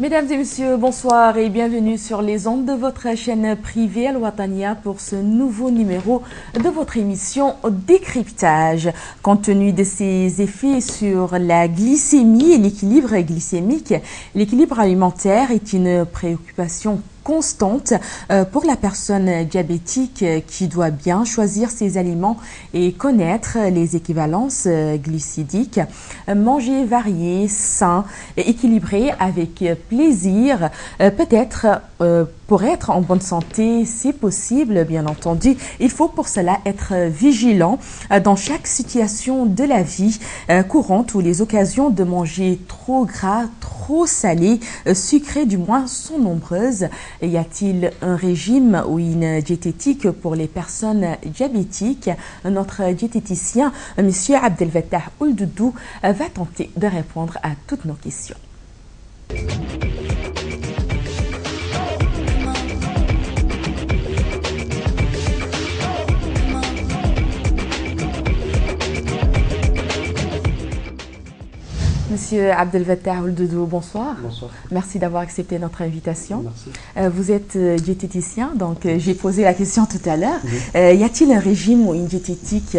Mesdames et messieurs, bonsoir et bienvenue sur les ondes de votre chaîne privée Al-Watania pour ce nouveau numéro de votre émission Décryptage. Compte tenu de ses effets sur la glycémie et l'équilibre glycémique, l'équilibre alimentaire est une préoccupation constante pour la personne diabétique qui doit bien choisir ses aliments et connaître les équivalences glycidiques. Manger varié, sain et équilibré avec plaisir, peut-être pour être en bonne santé, c'est possible bien entendu. Il faut pour cela être vigilant dans chaque situation de la vie courante où les occasions de manger trop gras, trop salé, sucré du moins sont nombreuses. Y a-t-il un régime ou une diététique pour les personnes diabétiques? Notre diététicien, M. Abdelfattah Ould-Doudou, va tenter de répondre à toutes nos questions. Monsieur Abdelfattah Ould-Doudou, bonsoir. Bonsoir. Merci d'avoir accepté notre invitation. Merci. Vous êtes diététicien, donc j'ai posé la question tout à l'heure. Y a-t-il un régime ou une diététique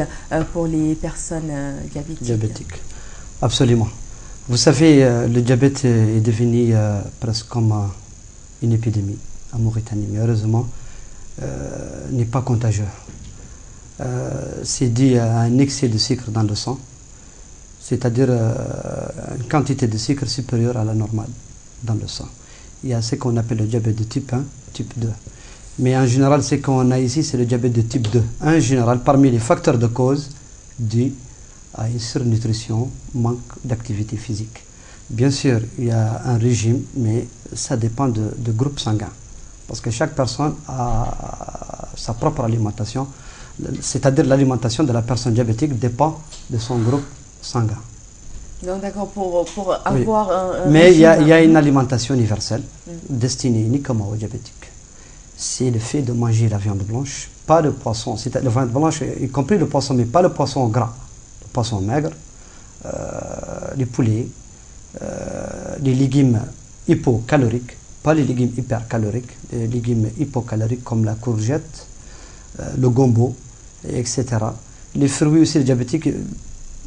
pour les personnes diabétiques? Absolument. Vous savez, le diabète est devenu presque comme une épidémie en Mauritanie, mais heureusement, n'est pas contagieux. C'est dû à un excès de sucre dans le sang, c'est-à-dire une quantité de sucre supérieure à la normale dans le sang. Il y a ce qu'on appelle le diabète de type 1, type 2. Mais en général, ce qu'on a ici, c'est le diabète de type 2. En général, parmi les facteurs de cause dus à une surnutrition, manque d'activité physique. Bien sûr, il y a un régime, mais ça dépend de groupe sanguin. Parce que chaque personne a sa propre alimentation, c'est-à-dire l'alimentation de la personne diabétique dépend de son groupe sanguin. Donc d'accord, pour avoir un mais il y a une alimentation universelle destinée uniquement aux diabétiques. C'est le fait de manger la viande blanche, pas le poisson, c'est-à-dire la viande blanche, y compris le poisson, mais pas le poisson gras, le poisson maigre, les poulets, les légumes hypocaloriques, pas les légumes hypercaloriques, les légumes hypocaloriques comme la courgette, le gombo, etc. Les fruits aussi, les diabétiques,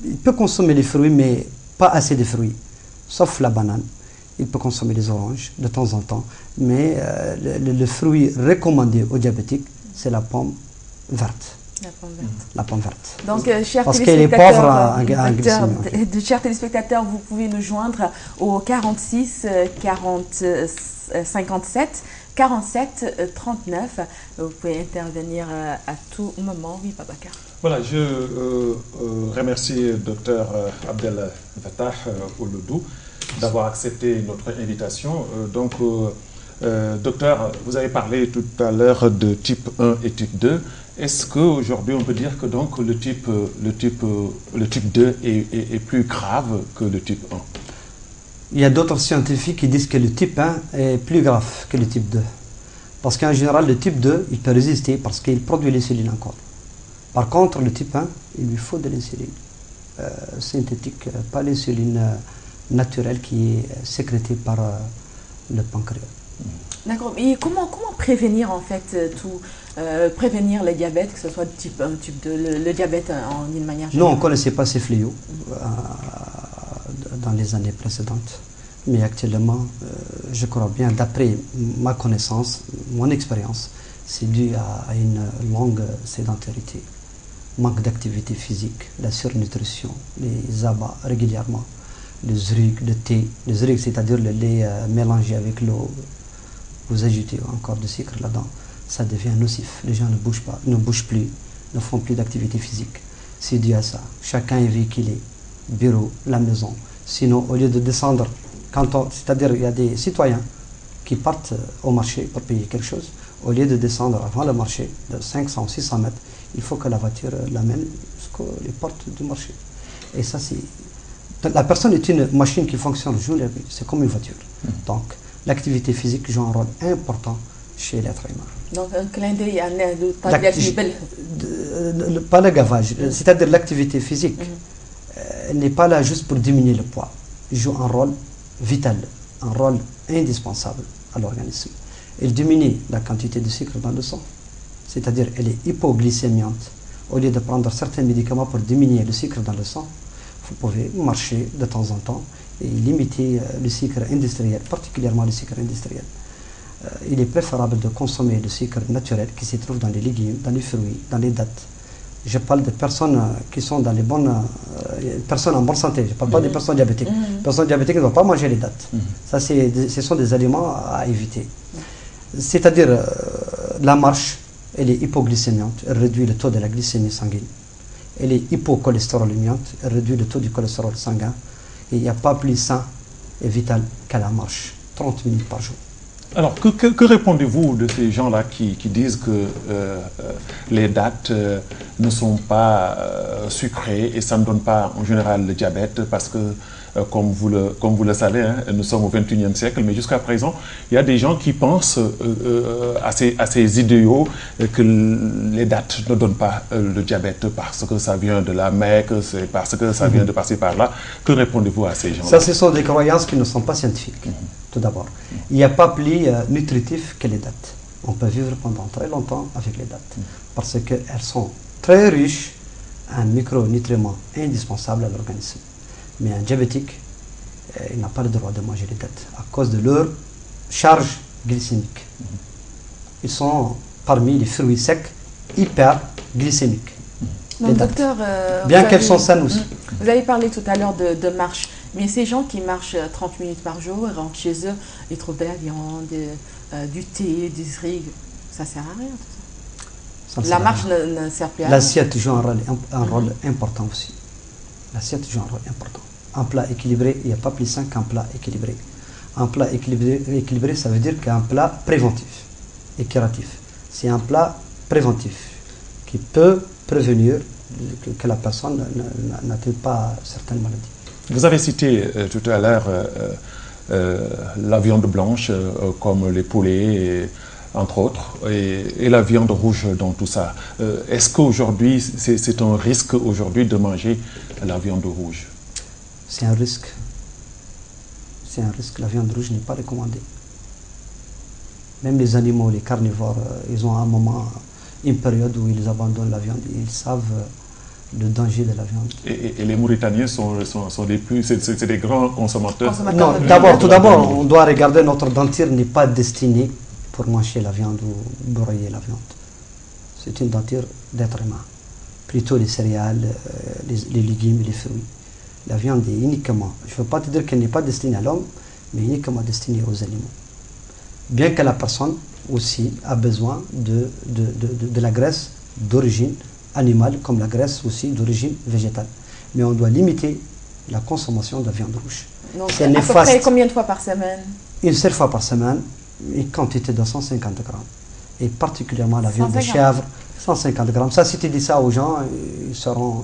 il peut consommer les fruits, mais pas assez de fruits, sauf la banane. Il peut consommer les oranges de temps en temps, mais le fruit recommandé aux diabétiques, c'est la pomme verte. La pomme verte. La pomme verte. Donc, chers parce qu'elle est pauvre en glycémie. Chers téléspectateurs, vous pouvez nous joindre au 46 40 57 47 39. Vous pouvez intervenir à tout moment. Oui, Babacar. Voilà, je remercie le docteur Abdelfattah Ould-Doudou d'avoir accepté notre invitation. Docteur, vous avez parlé tout à l'heure de type 1 et type 2. Est-ce qu'aujourd'hui on peut dire que donc le type 2 est plus grave que le type 1? Il y a d'autres scientifiques qui disent que le type 1 est plus grave que le type 2. Parce qu'en général, le type 2, il peut résister parce qu'il produit l'insuline encore. Par contre, le type 1, il lui faut de l'insuline synthétique, pas l'insuline naturelle qui est sécrétée par le pancréas. D'accord. Et comment prévenir en fait prévenir le diabète, que ce soit type 1, type 2, le diabète en une manière générale? Non, on ne connaissait pas ces fléaux dans les années précédentes. Mais actuellement, je crois bien, d'après ma connaissance, mon expérience, c'est dû à une longue sédentarité, manque d'activité physique, la surnutrition, les abats régulièrement, le zrug, le thé, le zrug, c'est-à-dire le lait mélangé avec l'eau, vous ajoutez encore du sucre là-dedans, ça devient nocif. Les gens ne bougent pas, ne bougent plus, ne font plus d'activité physique. C'est dû à ça. Chacun est véhiculé, bureau, la maison. Sinon, au lieu de descendre, c'est-à-dire il y a des citoyens qui partent au marché pour payer quelque chose, au lieu de descendre avant le marché de 500 ou 600 mètres, il faut que la voiture l'amène jusqu'aux portes du marché. Et ça, c'est... La personne est une machine qui fonctionne jour et nuit, c'est comme une voiture. Donc, l'activité physique joue un rôle important chez l'être humain. Donc, un clin d'œil à pas le gavage, c'est-à-dire l'activité physique n'est pas là juste pour diminuer le poids. Il joue un rôle vital, un rôle indispensable à l'organisme. Elle diminue la quantité de sucre dans le sang, c'est-à-dire elle est hypoglycémiante. Au lieu de prendre certains médicaments pour diminuer le sucre dans le sang, vous pouvez marcher de temps en temps et limiter le sucre industriel, particulièrement le sucre industriel. Il est préférable de consommer le sucre naturel qui se trouve dans les légumes, dans les fruits, dans les dattes. Je parle de personnes qui sont dans les bonnes personnes en bonne santé. Je ne parle pas des personnes diabétiques. Les personnes diabétiques ne doivent pas manger les dattes. Ça, ce sont des aliments à éviter. C'est-à-dire, la marche, elle est hypoglycémiante, elle réduit le taux de la glycémie sanguine. Elle est hypocholestérolémiante, elle réduit le taux du cholestérol sanguin. Et il n'y a pas plus sain et vital qu'à la marche, 30 minutes par jour. Alors, que répondez-vous de ces gens-là qui disent que les dattes ne sont pas sucrées et ça ne donne pas en général le diabète parce que, comme vous le savez, hein, nous sommes au XXIe siècle, mais jusqu'à présent, il y a des gens qui pensent à ces idéaux que les dattes ne donnent pas le diabète parce que ça vient de la Mecque, c'est parce que ça vient de passer par là. Que répondez-vous à ces gens-là? Ça, ce sont des croyances qui ne sont pas scientifiques. Tout d'abord, il n'y a pas plus nutritif que les dattes. On peut vivre pendant très longtemps avec les dattes parce qu'elles sont très riches en micronutriments indispensables à l'organisme. Mais un diabétique, il n'a pas le droit de manger les dattes à cause de leur charge glycémique. Ils sont parmi les fruits secs hyperglycémiques. Donc, docteur, bien qu'elles sont saines aussi. Vous avez parlé tout à l'heure de marche. Mais ces gens qui marchent 30 minutes par jour, ils rentrent chez eux, ils trouvent de la viande, du thé, du riz, ça ne sert à rien tout ça. La marche ne sert plus à rien. L'assiette joue un rôle important aussi. L'assiette joue un rôle important. Un plat équilibré, il n'y a pas plus sain qu'un plat équilibré. Un plat équilibré, ça veut dire qu'un plat préventif et curatif. C'est un plat préventif qui peut prévenir que la personne n'atteint pas certaines maladies. Vous avez cité tout à l'heure la viande blanche comme les poulets, entre autres, et la viande rouge dans tout ça. Est-ce qu'aujourd'hui, c'est un risque aujourd'hui de manger la viande rouge? C'est un risque. C'est un risque. La viande rouge n'est pas recommandée. Même les animaux, les carnivores, ils ont un moment, une période où ils abandonnent la viande. Ils savent le danger de la viande. Et les Mauritaniens sont des grands consommateurs. Non, tout d'abord, on doit regarder notre denture n'est pas destinée pour manger la viande ou broyer la viande. C'est une denture d'être humain. Plutôt les céréales, les légumes et les fruits. La viande est uniquement, je ne veux pas te dire qu'elle n'est pas destinée à l'homme, mais uniquement destinée aux animaux. Bien que la personne aussi a besoin de la graisse d'origine animale comme la graisse aussi d'origine végétale. Mais on doit limiter la consommation de viande rouge. C'est néfaste. À peu près combien de fois par semaine? Une seule fois par semaine, une quantité de 150 grammes. Et particulièrement la viande de chèvre, 150 grammes. Ça, si tu dis ça aux gens, ils ne seront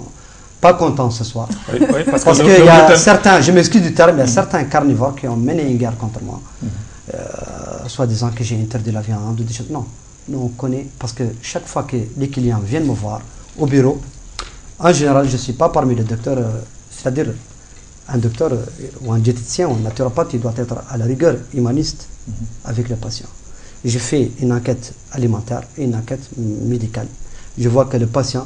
pas contents ce soir. Oui, parce qu'il y a certains, je m'excuse du terme, il y a certains carnivores qui ont mené une guerre contre moi. Soit disant que j'ai interdit la viande ou des choses. Non, nous on connaît, parce que chaque fois que les clients viennent me voir au bureau, en général, je ne suis pas parmi les docteurs, c'est-à-dire un docteur ou un diététicien ou un naturopathe, il doit être à la rigueur humaniste avec le patient. Je fais une enquête alimentaire et une enquête médicale. Je vois que le patient,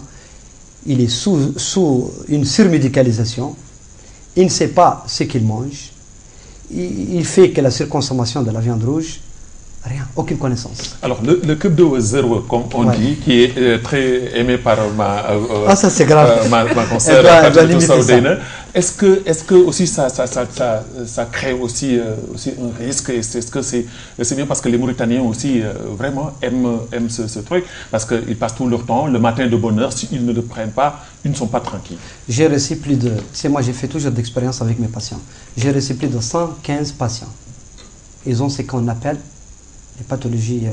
il est sous une surmédicalisation, il ne sait pas ce qu'il mange, il fait que la surconsommation de la viande rouge, rien, aucune connaissance. Alors, le cube de zéro, comme on dit, qui est très aimé par ma conseillère, est-ce que aussi ça crée aussi un risque? Est-ce que c'est bien parce que les Mauritaniens aussi vraiment aiment ce truc, parce qu'ils passent tout leur temps, le matin de bonne heure, s'ils ne le prennent pas, ils ne sont pas tranquilles. J'ai reçu plus de... C'est moi, j'ai fait toujours d'expérience avec mes patients. J'ai reçu plus de 115 patients. Ils ont ce qu'on appelle les pathologies,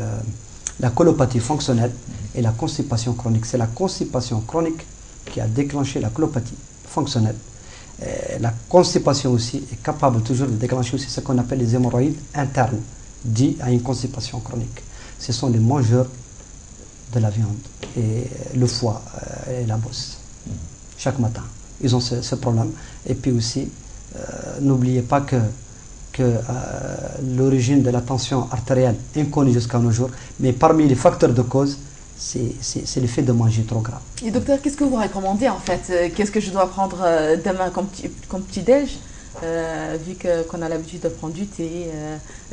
la colopathie fonctionnelle et la constipation chronique. C'est la constipation chronique qui a déclenché la colopathie fonctionnelle. La constipation aussi est capable toujours de déclencher aussi ce qu'on appelle les hémorroïdes internes, dit à une constipation chronique. Ce sont les mangeurs de la viande, et le foie et la bosse. Chaque matin, ils ont ce problème. Et puis aussi, n'oubliez pas que que l'origine de la tension artérielle inconnue jusqu'à nos jours, mais parmi les facteurs de cause, c'est le fait de manger trop gras. Et docteur, qu'est-ce que vous recommandez en fait? Qu'est-ce que je dois prendre demain comme petit-déj, vu qu'on a l'habitude de prendre du thé,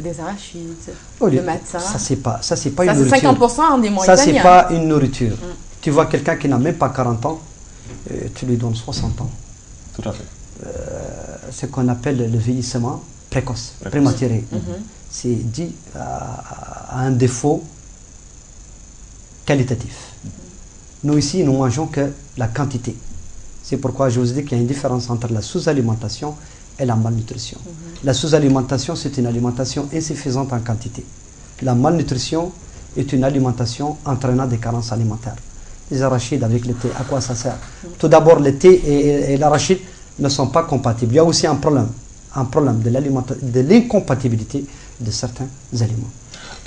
des arachides, le matin? Ça, c'est pas Ça, une nourriture. c'est 50% des mois Ça, italiens. c'est pas une nourriture. Tu vois quelqu'un qui n'a même pas 40 ans, tu lui donnes 60 ans. Tout à fait. Ce qu'on appelle le vieillissement précoce. Prématuré. C'est dû à un défaut qualitatif. Nous ici, nous mangeons que la quantité. C'est pourquoi je vous dis qu'il y a une différence entre la sous-alimentation et la malnutrition. La sous-alimentation, c'est une alimentation insuffisante en quantité. La malnutrition est une alimentation entraînant des carences alimentaires. Les arachides avec le thé, à quoi ça sert? Tout d'abord, le thé et l'arachide ne sont pas compatibles. Il y a aussi un problème de l'incompatibilité de certains aliments.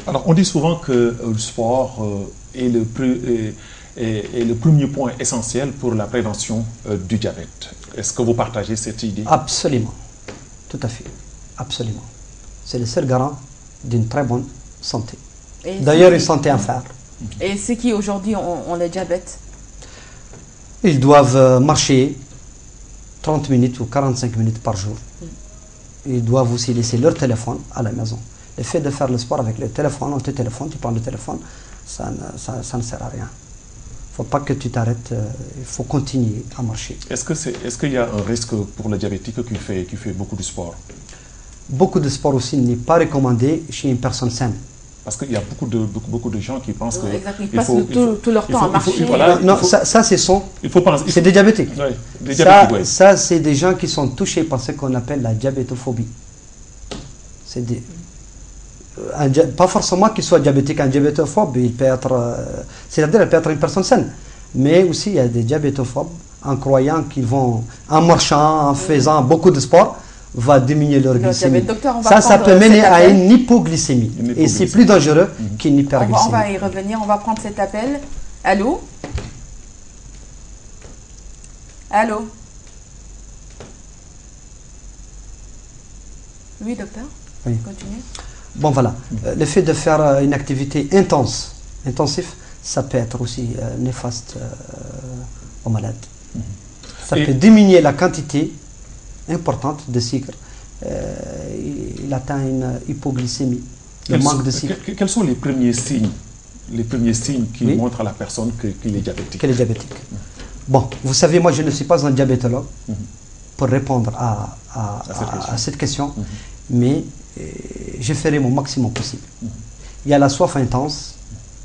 Alors, on dit souvent que le sport est le premier point essentiel pour la prévention du diabète. Est-ce que vous partagez cette idée? Absolument. Tout à fait. Absolument. C'est le seul garant d'une très bonne santé. D'ailleurs, une santé à faire. Et ceux qui aujourd'hui ont le diabète? Ils doivent marcher 30 minutes ou 45 minutes par jour. Ils doivent aussi laisser leur téléphone à la maison. Le fait de faire le sport avec le téléphone, on te téléphone, tu prends le téléphone, ça ne sert à rien. Il ne faut pas que tu t'arrêtes, il faut continuer à marcher. Est-ce qu'il y a un risque pour le diabétique qui fait beaucoup de sport? Beaucoup de sport aussi n'est pas recommandé chez une personne saine. Parce qu'il y a beaucoup de gens qui pensent que... Ils passent tout leur temps à marcher. Non, ça c'est des diabétiques. Oui, des diabétiques, oui. Ça, c'est des gens qui sont touchés par ce qu'on appelle la diabétophobie. C'est pas forcément qu'il soit diabétique. Un diabétophobe, il peut être... c'est-à-dire, il peut être une personne saine. Mais aussi, il y a des diabétophobes en croyant qu'ils vont, en marchant, en faisant beaucoup de sport, va diminuer leur glycémie. Docteur, ça peut mener à une hypoglycémie. Et c'est plus dangereux qu'une hyperglycémie. On va y revenir, on va prendre cet appel. Allô? Allô? Oui, docteur? Oui. Continuez. Bon, voilà. Le fait de faire une activité intensive, ça peut être aussi néfaste aux malades. Ça peut diminuer la quantité importante de sucre. Il atteint une hypoglycémie, le manque de sucre. Quels sont les premiers signes qui montrent à la personne qu'il est diabétique? Qu'elle est diabétique. Bon, vous savez, moi je ne suis pas un diabétologue pour répondre à cette question, mais je ferai mon maximum possible. Il y a la soif intense,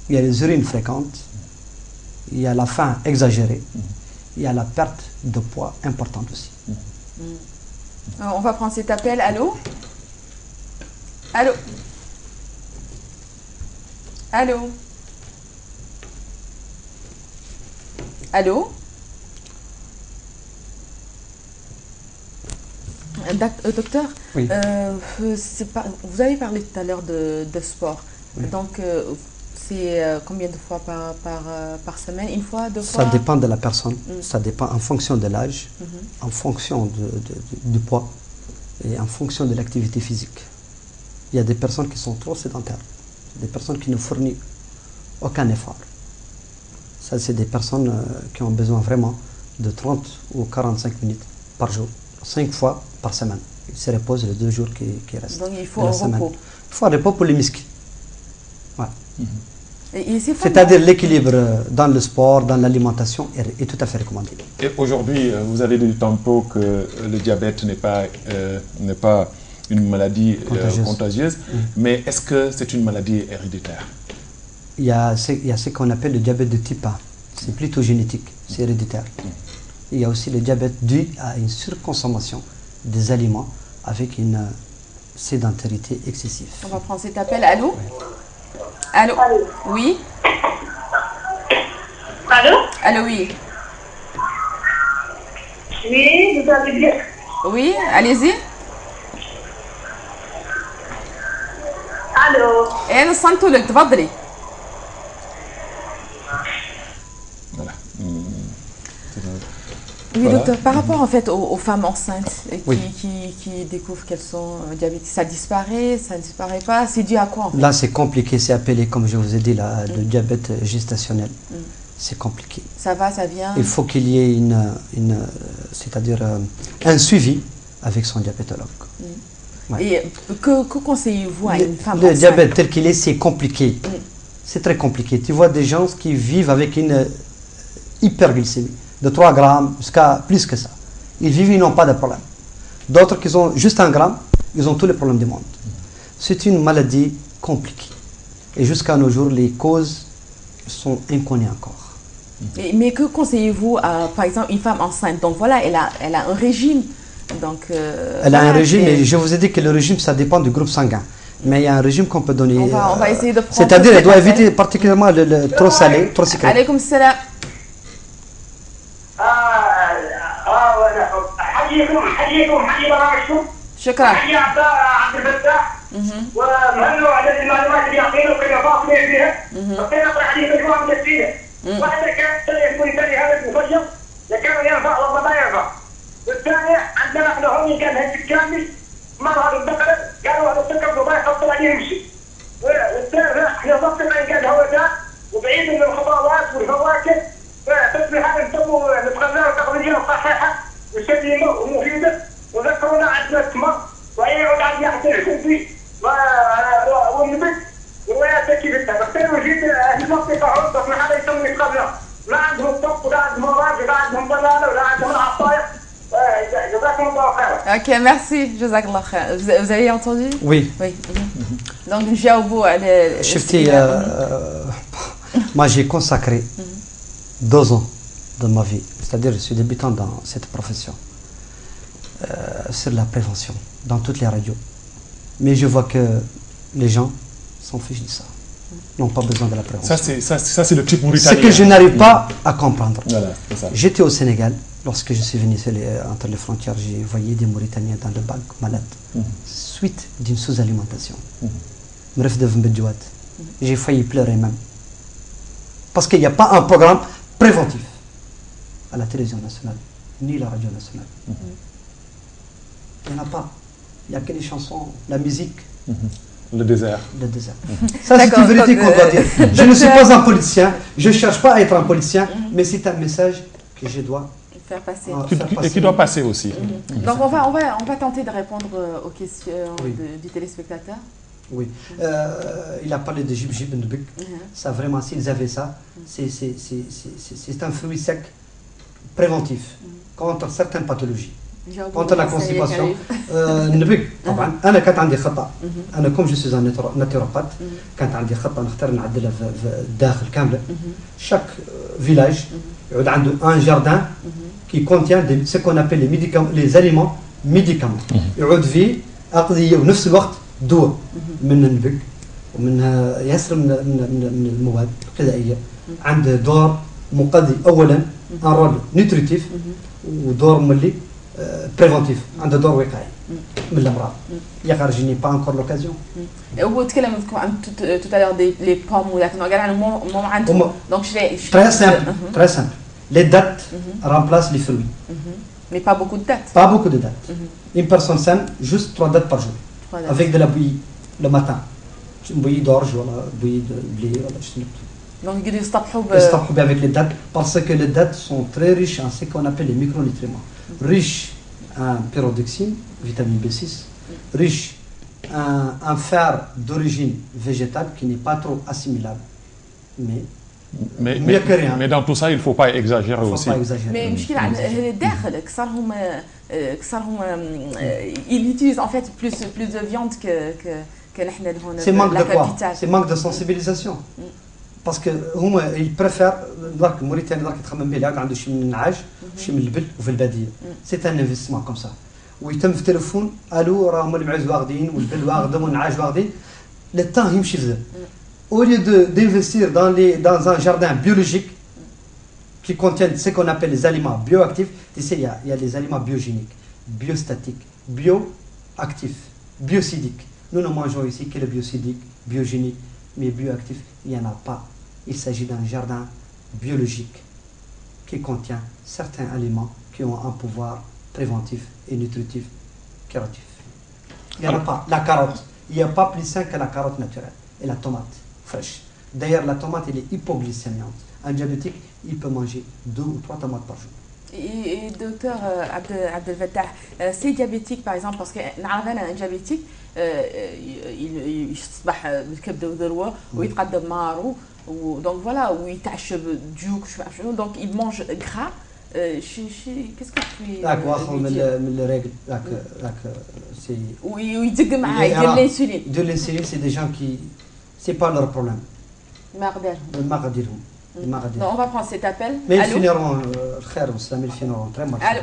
il y a les urines fréquentes, il y a la faim exagérée, il y a la perte de poids importante aussi. On va prendre cet appel. Allô? Allô? Allô? Allô? Docteur, oui. Vous avez parlé tout à l'heure de sport. Oui. Donc, c'est combien de fois par semaine? Une fois, deux fois? Ça dépend de la personne. Ça dépend en fonction de l'âge, en fonction du poids et en fonction de l'activité physique. Il y a des personnes qui sont trop sédentaires, des personnes qui ne fournissent aucun effort. Ça, c'est des personnes qui ont besoin vraiment de 30 ou 45 minutes par jour, 5 fois par semaine. Ils se reposent les 2 jours qui restent. Donc il faut un repos. Il faut un repos pour les muscles. Ouais. C'est-à-dire l'équilibre dans le sport, dans l'alimentation est tout à fait recommandé. Et aujourd'hui, vous avez dit tantôt que le diabète n'est pas une maladie contagieuse, mais est-ce que c'est une maladie héréditaire? Il y a ce qu'on appelle le diabète de type 1. C'est plutôt génétique, c'est héréditaire. Il y a aussi le diabète dû à une surconsommation des aliments avec une sédentarité excessive. On va prendre cet appel. Allô? Allô? Oui? Allô? Allô, oui. Oui, vous avez bien. Oui, allez-y. Allô? انا صنتو لك تفضلي. Voilà. Oui, Voilà. docteur, par rapport en fait aux femmes enceintes Oui. qui découvrent qu'elles sont diabétiques, ça disparaît pas, c'est dû à quoi en fait? Là, c'est compliqué, c'est appelé, comme je vous ai dit, le diabète gestationnel. C'est compliqué. Ça va, ça vient? Il faut qu'il y ait c'est-à-dire un suivi avec son diabétologue. Ouais. Et que conseillez-vous à une femme Le enceinte? diabète tel qu'il est, c'est compliqué. C'est très compliqué. Tu vois des gens qui vivent avec une hyperglycémie de 3 grammes jusqu'à plus que ça. Ils vivent, ils n'ont pas de problème. D'autres qui ont juste 1 gramme, ils ont tous les problèmes du monde. C'est une maladie compliquée. Et jusqu'à nos jours, les causes sont inconnues encore. Mais que conseillez-vous à, par exemple, une femme enceinte? Donc voilà, elle a un régime. Donc, elle a un régime, et je vous ai dit que le régime, ça dépend du groupe sanguin. Mais il y a un régime qu'on peut donner. On va essayer de prendre. C'est-à-dire, elle doit éviter particulièrement le trop salé, trop sucré. Alaykoum salam. حييكم شكرا. حيي عبد الفتاح ومهنوا على المعلومات اللي يعطينا وكنا فاصلين فيها بقينا نطرح عليه مجموعه من الاسئله واحده كانت يكون ثاني هذا المفجر لكان ينفع والله ما ينفع والثانيه عندنا احنا هون كان هيك كامل مر هذا البقره قالوا هذا السكر وما يحصل عليه يمشي والثالثه احنا ضبط ان كان هواء وبعيد من الخضروات والفواكه فتصبح هذا نسموه نتغذى تغذيه صحيحه وسليمه ومفيده وذكرونا عندنا التمر ويقعد عند يحصل الحبي والنبت والروايات كيف بالتالي وجيت اهل المنطقه عرضت من هذا يسمي قبله لا عندهم طب ولا عندهم راجل ولا عندهم ضلاله ولا عندهم عصايه جزاكم الله خيرا. Ok, merci. Jazakallah khair. Vous avez entendu? Oui. Oui. Donc, Jaoubou, Shifti, moi j'ai consacré 2 ans de ma vie, c'est-à-dire je suis débutant dans cette profession, sur la prévention, dans toutes les radios. Mais je vois que les gens s'en fichent de ça, n'ont pas besoin de la prévention. Ça, c'est le type mauritanien. Ce que je n'arrive pas à comprendre. Voilà, c'est ça. J'étais au Sénégal, lorsque je suis venu entre les frontières, j'ai voyé des Mauritaniens dans le bac malades, suite d'une sous-alimentation. J'ai failli pleurer même. Parce qu'il n'y a pas un programme préventif à la télévision nationale, ni la radio nationale. Il n'y en a pas. Il n'y a que les chansons, la musique. Le désert. Le désert. Ça, c'est une vérité qu'on doit dire. Je ne suis pas un politicien, je ne cherche pas à être un politicien, mais c'est un message que je dois faire passer. Et qui doit passer aussi. Donc, on va tenter de répondre aux questions du téléspectateur. Oui. Il a parlé de Jib Nbek. Ça, vraiment, s'ils avaient ça, c'est un fruit sec préventif contre certaines pathologies. contre la constipation. نبي طبعا انا كانت عندي خطا انا كوم جو سوز ناتيروبات كانت عندي خطا نختار نعدلها في الداخل كامله chaque village يعود عنده un jardin qui contient ce qu'on appelle les médicaments les aliments médicaments يعود فيه اقضيه ونفس الوقت دواء من النبك ومن ياسر من المواد الغذائيه عنده دور مقضي اولا ان رول نيوتريتيف ودور ملي préventif, un de d'or وقائي من الأمراض. يا خارج je n'ai pas encore l'occasion. وتكلمتكم عن tout à l'heure des pommes ولكن قال عن مو عندهم. Donc très simple, très simple. Les dattes remplacent les fruits. Mais pas beaucoup de dattes. Pas beaucoup de dattes. Une personne saine, juste 3 dattes par jour. Avec de la bouillie le matin. Une bouillie d'orge ou une bouillie de blé ولا شنو. Donc ils يستطحوا avec les dattes parce que les dattes sont très riches en ce qu'on appelle les micronutriments. Riche en pyridoxine, vitamine B6, riche en fer d'origine végétale qui n'est pas trop assimilable, mais dans tout ça, il ne faut pas exagérer aussi. Mais ils utilisent en fait plus de viande que c'est manque de quoi? C'est manque de sensibilisation. Parce que ils préfèrent درك موريتاني درك يتخمم به عنده شي من النعاج شي من البل وفي الباديه سي ان انفستيسمون كوم سا ويتم في التليفون الو راهم المعز واخدين والبل واخدين والنعاج واخدين لو طون يمشي في au lieu d'investir dans un jardin biologique qui contient ce qu'on appelle les aliments bioactifs. Tu sais, il y a les aliments biogéniques, biostatiques, bioactifs, biocidiques. Nous ne mangeons ici que le biocidique, biogénique, mais bioactif, il n'y en a pas. Il s'agit d'un jardin biologique qui contient certains aliments qui ont un pouvoir préventif et nutritif curatif. Il n'y en a pas. La carotte, il n'y a pas plus sain que la carotte naturelle et la tomate fraîche. D'ailleurs, la tomate, elle est hypoglycémiante. Un diabétique, il peut manger 2 ou 3 tomates par jour. Et docteur Abdel Fattah, c'est diabétique par exemple, parce qu'un diabétique, il يصبح بالكبده والذروه ويتقدم نهاره donc voilà où il tâche ديوك donc il mange gras. Qu'est-ce que tu fais ذاك واخر من الرجل ذاك سي ويدق معاه يدير الانسولين. De l'insuline, c'est des gens qui c'est pas leur problème. ما قدرهم. ما غاديرهم. Non, on va prendre cet appel. Mais ils Allô. finiront خير والسلام, ils finiront très mal. Allô.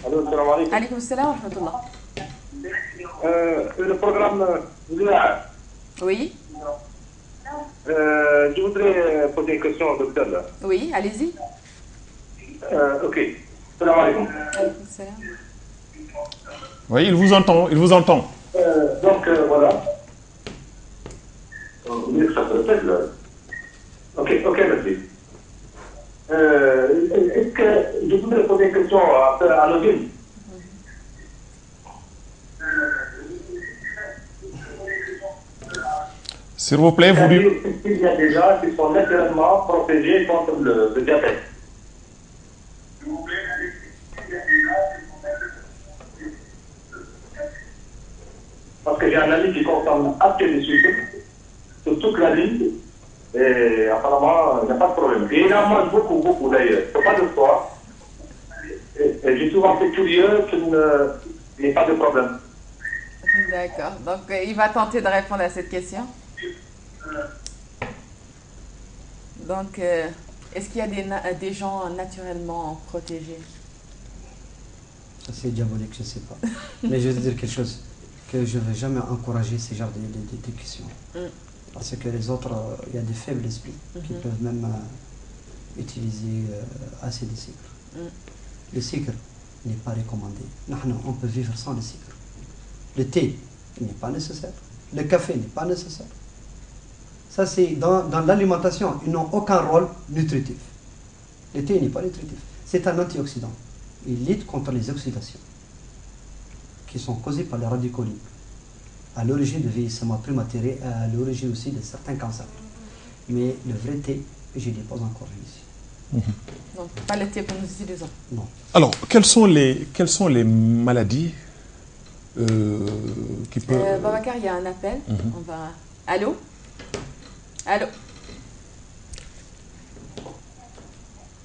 الو السلام عليكم. عليكم السلام ورحمة الله. Le programme Zouia. Oui. Je voudrais poser une question au docteur là. Oui, allez-y. Ok. Salam alaikum. Alaikum salam. Oui, il vous entend, il vous entend. Donc voilà. Ça peut-être là. Ok, merci. Est-ce que je voudrais poser une question à Nodine? S'il vous plaît, vous lui... Il y a des gens qui sont naturellement protégés contre le diabète. Parce que j'ai un ami qui consomme assez de sucre sur toute la ligne et apparemment il n'y a pas de problème. Et il en mange beaucoup d'ailleurs. Il ne faut pas de soi. Et je suis un peu curieux qu'il n'y ait pas de problème. D'accord. Donc, il va tenter de répondre à cette question. Donc, est-ce qu'il y a des gens naturellement protégés? Ça, c'est diabolique, je ne sais pas. Mais je vais te dire quelque chose, que je ne vais jamais encourager ce genre de questions. Parce que les autres, il y a des faibles esprits qui peuvent même utiliser assez de sucre. Le sucre n'est pas recommandé. On peut vivre sans le sucre. Le thé n'est pas nécessaire. Le café n'est pas nécessaire. Ça, c'est dans l'alimentation, ils n'ont aucun rôle nutritif. Le thé n'est pas nutritif. C'est un antioxydant. Il lutte contre les oxydations qui sont causées par les radicaux libres, à l'origine de vieillissement prématuré, à l'origine aussi de certains cancers. Mais le vrai thé, je ne l'ai pas encore vu ici. Donc, pas le thé que nous utilisons. Non. Alors, quelles sont les maladies qui peuvent... Babacar, il y a un appel. On va... Allô. Allô.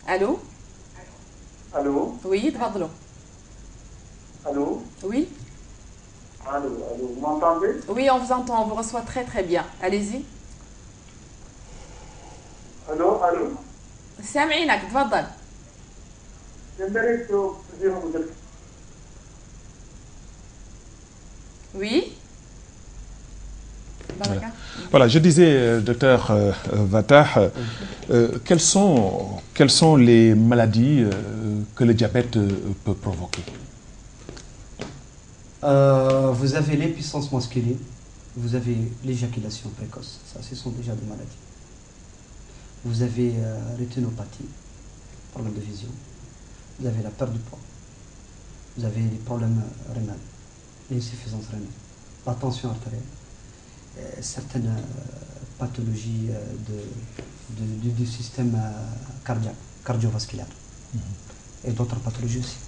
Allô. Allô. Oui, تفضلوا. Allô. Oui. Allô, vous m'entendez? Oui, on vous entend, on vous reçoit très très bien. Allez-y. Allô. سامعينك تفضل. J'aimerais que vous disiez. Oui. Babacar. Voilà, je disais, docteur Fattah, quelles sont les maladies que le diabète peut provoquer? Vous avez l'impuissance masculine, vous avez l'éjaculation précoce, ça ce sont déjà des maladies. Vous avez rétinopathie, problème de vision, vous avez la perte du poids, vous avez les problèmes rénaux, l'insuffisance rénale, la tension artérielle, certaines pathologies du système cardiovasculaire et d'autres pathologies aussi.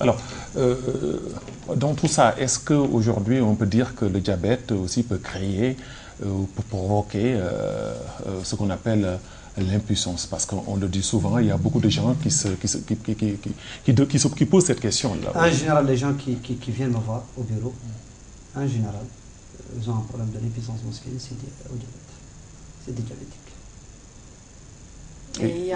Alors, dans tout ça, est-ce qu'aujourd'hui on peut dire que le diabète aussi peut créer ou peut provoquer ce qu'on appelle l'impuissance? Parce qu'on le dit souvent, il y a beaucoup de gens qui posent cette question-là. En général, les gens qui viennent me voir au bureau, en général, ils ont un problème de l'impuissance masculine, c'est au diabète. C'est des diabétiques. Et il y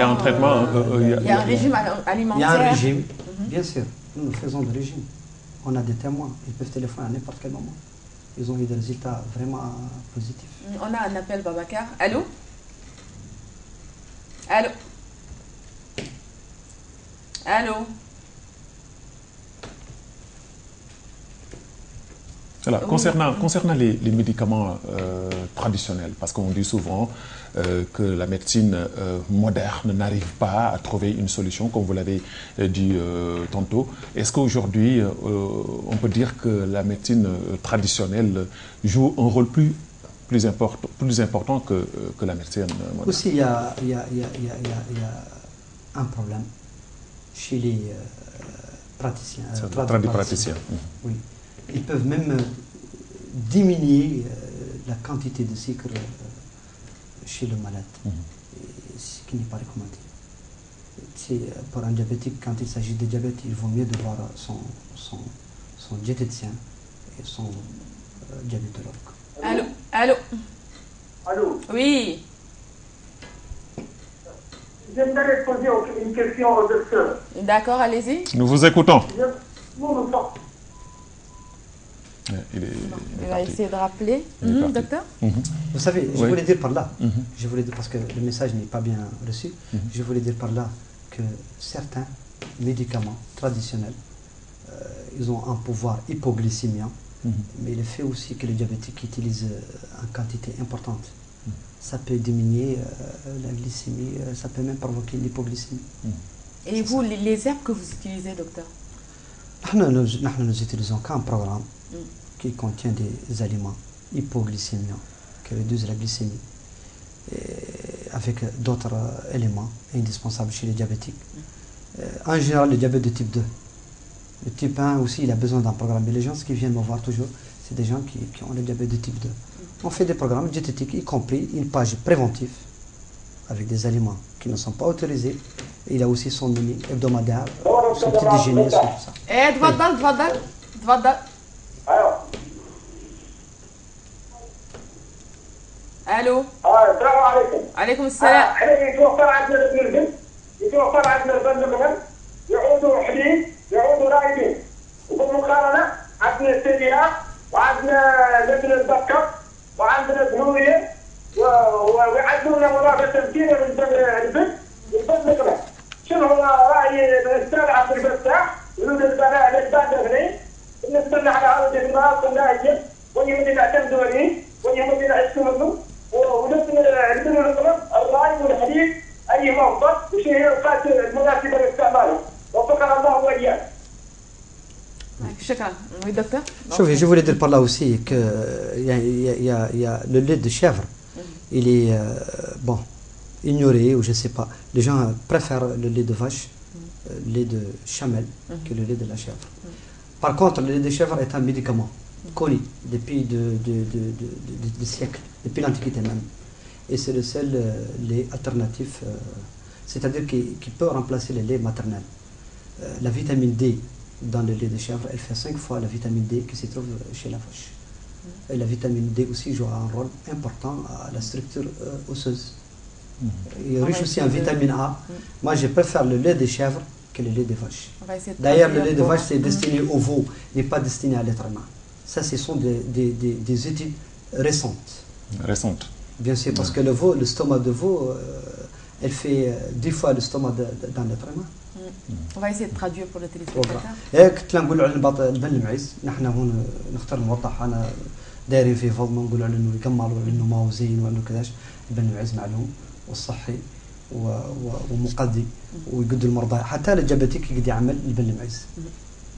a un traitement. Il y a un régime alimentaire. Il y a un régime, bien sûr. Nous faisons des régimes. On a des témoins. Ils peuvent téléphoner à n'importe quel moment. Ils ont eu des résultats vraiment positifs. On a un appel, Babacar. Allô. Allô. Allô. Voilà. Concernant les médicaments traditionnels, parce qu'on dit souvent que la médecine moderne n'arrive pas à trouver une solution, comme vous l'avez dit tantôt. Est-ce qu'aujourd'hui, on peut dire que la médecine traditionnelle joue un rôle plus important que la médecine moderne? Aussi, il y a un problème chez les praticiens. Praticiens. Oui. Ils peuvent même diminuer la quantité de sucre chez le malade, ce qui n'est pas recommandé. Pour un diabétique, quand il s'agit de diabète, il vaut mieux de voir son diététicien et son diabétologue. Allô? Allô? Allô? Oui. J'aimerais poser une question au docteur. D'accord, allez-y. Nous vous écoutons. Il va essayer de rappeler. Docteur? Vous savez, je voulais dire par là, parce que le message n'est pas bien reçu, je voulais dire par là que certains médicaments traditionnels, ils ont un pouvoir hypoglycémien, mais le fait aussi que les diabétiques utilisent en quantité importante, ça peut diminuer la glycémie, ça peut même provoquer l'hypoglycémie. Et vous, les herbes que vous utilisez, docteur? Nous utilisons qu'un programme qui contient des aliments hypoglycémiens qui réduisent la glycémie, avec d'autres éléments indispensables chez les diabétiques. En général, le diabète de type 2. Le type 1 aussi, il a besoin d'un programme. Mais les gens qui viennent me voir toujours, c'est des gens qui ont le diabète de type 2. On fait des programmes diététiques, y compris une page préventive avec des aliments qui ne sont pas autorisés. Et il a aussi son menu hebdomadaire, son petit déjeuner, tout ça. تفضل. الو. السلام عليكم. عليكم السلام. احنا يتوفر عندنا ابن البنت، يتوفر عندنا البن مثلا، يعودوا حليب، يعودوا رايدين. وبالمقارنه عندنا السيديات وعندنا لبن البكر وعندنا بنوريه ويعدلوا مضافه تمكينه من البن والبن مثلا. شنو هو راي الاستاذ عبد الفتاح يريد البناء للبان دفني نستنى على هذا الدماغ والناجم ويهم نعتمدوا عليه ويهم نعيشوا منه ونبني عندنا الغرب الراي والحديد ايهما افضل وشيء هي الوقت المناسبه لاستعماله وفقنا الله واياك. شكرا. Oui, docteur. Chauffez, je voulais dire par là aussi que y a le lait de chèvre, il est ignoré ou je ne sais pas. Les gens préfèrent le lait de vache, le lait de chamelle que le lait de la chèvre. Par contre, le lait de chèvre est un médicament connu depuis des siècles, depuis l'Antiquité même. Et c'est le seul lait alternatif, c'est-à-dire qui peut remplacer le lait maternel. La vitamine D dans le lait de chèvre, elle fait 5 fois la vitamine D qui se trouve chez la vache. Et la vitamine D aussi joue un rôle important à la structure osseuse. Il est riche aussi en vitamine A. Moi, je préfère le lait de chèvre que le lait de vache. D'ailleurs, le lait de vache, c'est destiné au veau, n'est pas destiné à l'être humain. Ça, ce sont des études récentes. Récentes. Bien sûr, parce que le veau, le stomac de veau, elle fait 10 fois le stomac d'un être humain. On va essayer de traduire pour le téléspectateur. كنت نقولوا على البن المعيز، نحن هون نختار الموضح، انا دايرين فيه فضل، نقولوا على انه يكمل وانه ما هو زين وانه كذاش. البن المعيز معلوم والصحي ومقضي ويقدوا المرضى، حتى الجبتيك يقدر يعمل البن المعيز.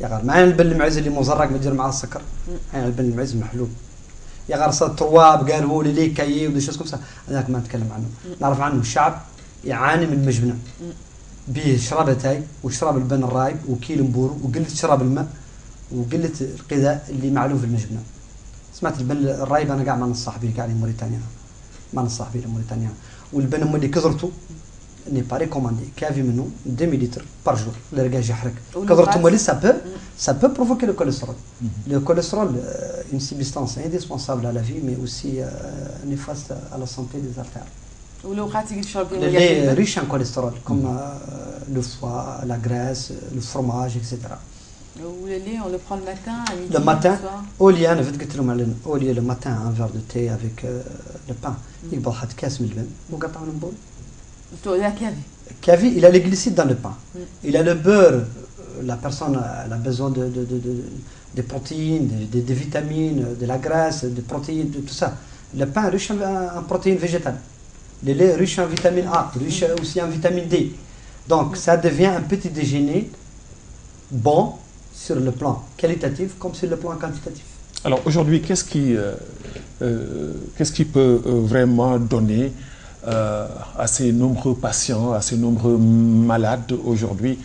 يا غير معنا البن المعيز اللي مزرق ما تدير معاه السكر، يعني البن المعيز محلول. يا غير صار ترواب قال هو لي كاي ودي شوز كمسا، هذاك ما نتكلم عنه. نعرف عنه الشعب يعاني من المجبنه. به شرابتاي وشراب البن الرايب وكيل مبور وقلة شراب الماء وقلة الغذاء اللي معلوم في المجبنة. سمعت البن الرايب انا قاعد ما ننصح به قاعد موريتانيا، ما ننصح به لموريتانيا. والبن اللي كثرته ني با ريكوماندي كافي منه 2 مليلتر بار جور اللي رجع يحرق. كثرته مولي ça peut provoquer le cholestérol. Le cholestérol une substance indispensable à la vie mais aussi néfaste à la santé des artères. Le lait riche en cholestérol, comme le foie, la graisse, le fromage, etc. Ou le lait, on le prend le matin, à midi, le matin, le soir. Au lieu le matin, un verre de thé avec le pain. Il boit un casse de pain. Vous gâtez un bol. Kavi, il a les glucides dans le pain. Il a le beurre. La personne a besoin de protéines, de vitamines, de la graisse, de protéines, de tout ça. Le pain est riche en protéines végétales. Le lait riche en vitamine A, riche aussi en vitamine D. Donc ça devient un petit déjeuner bon sur le plan qualitatif comme sur le plan quantitatif. Alors aujourd'hui, qu'est-ce qui peut vraiment donner à ces nombreux patients, à ces nombreux malades aujourd'hui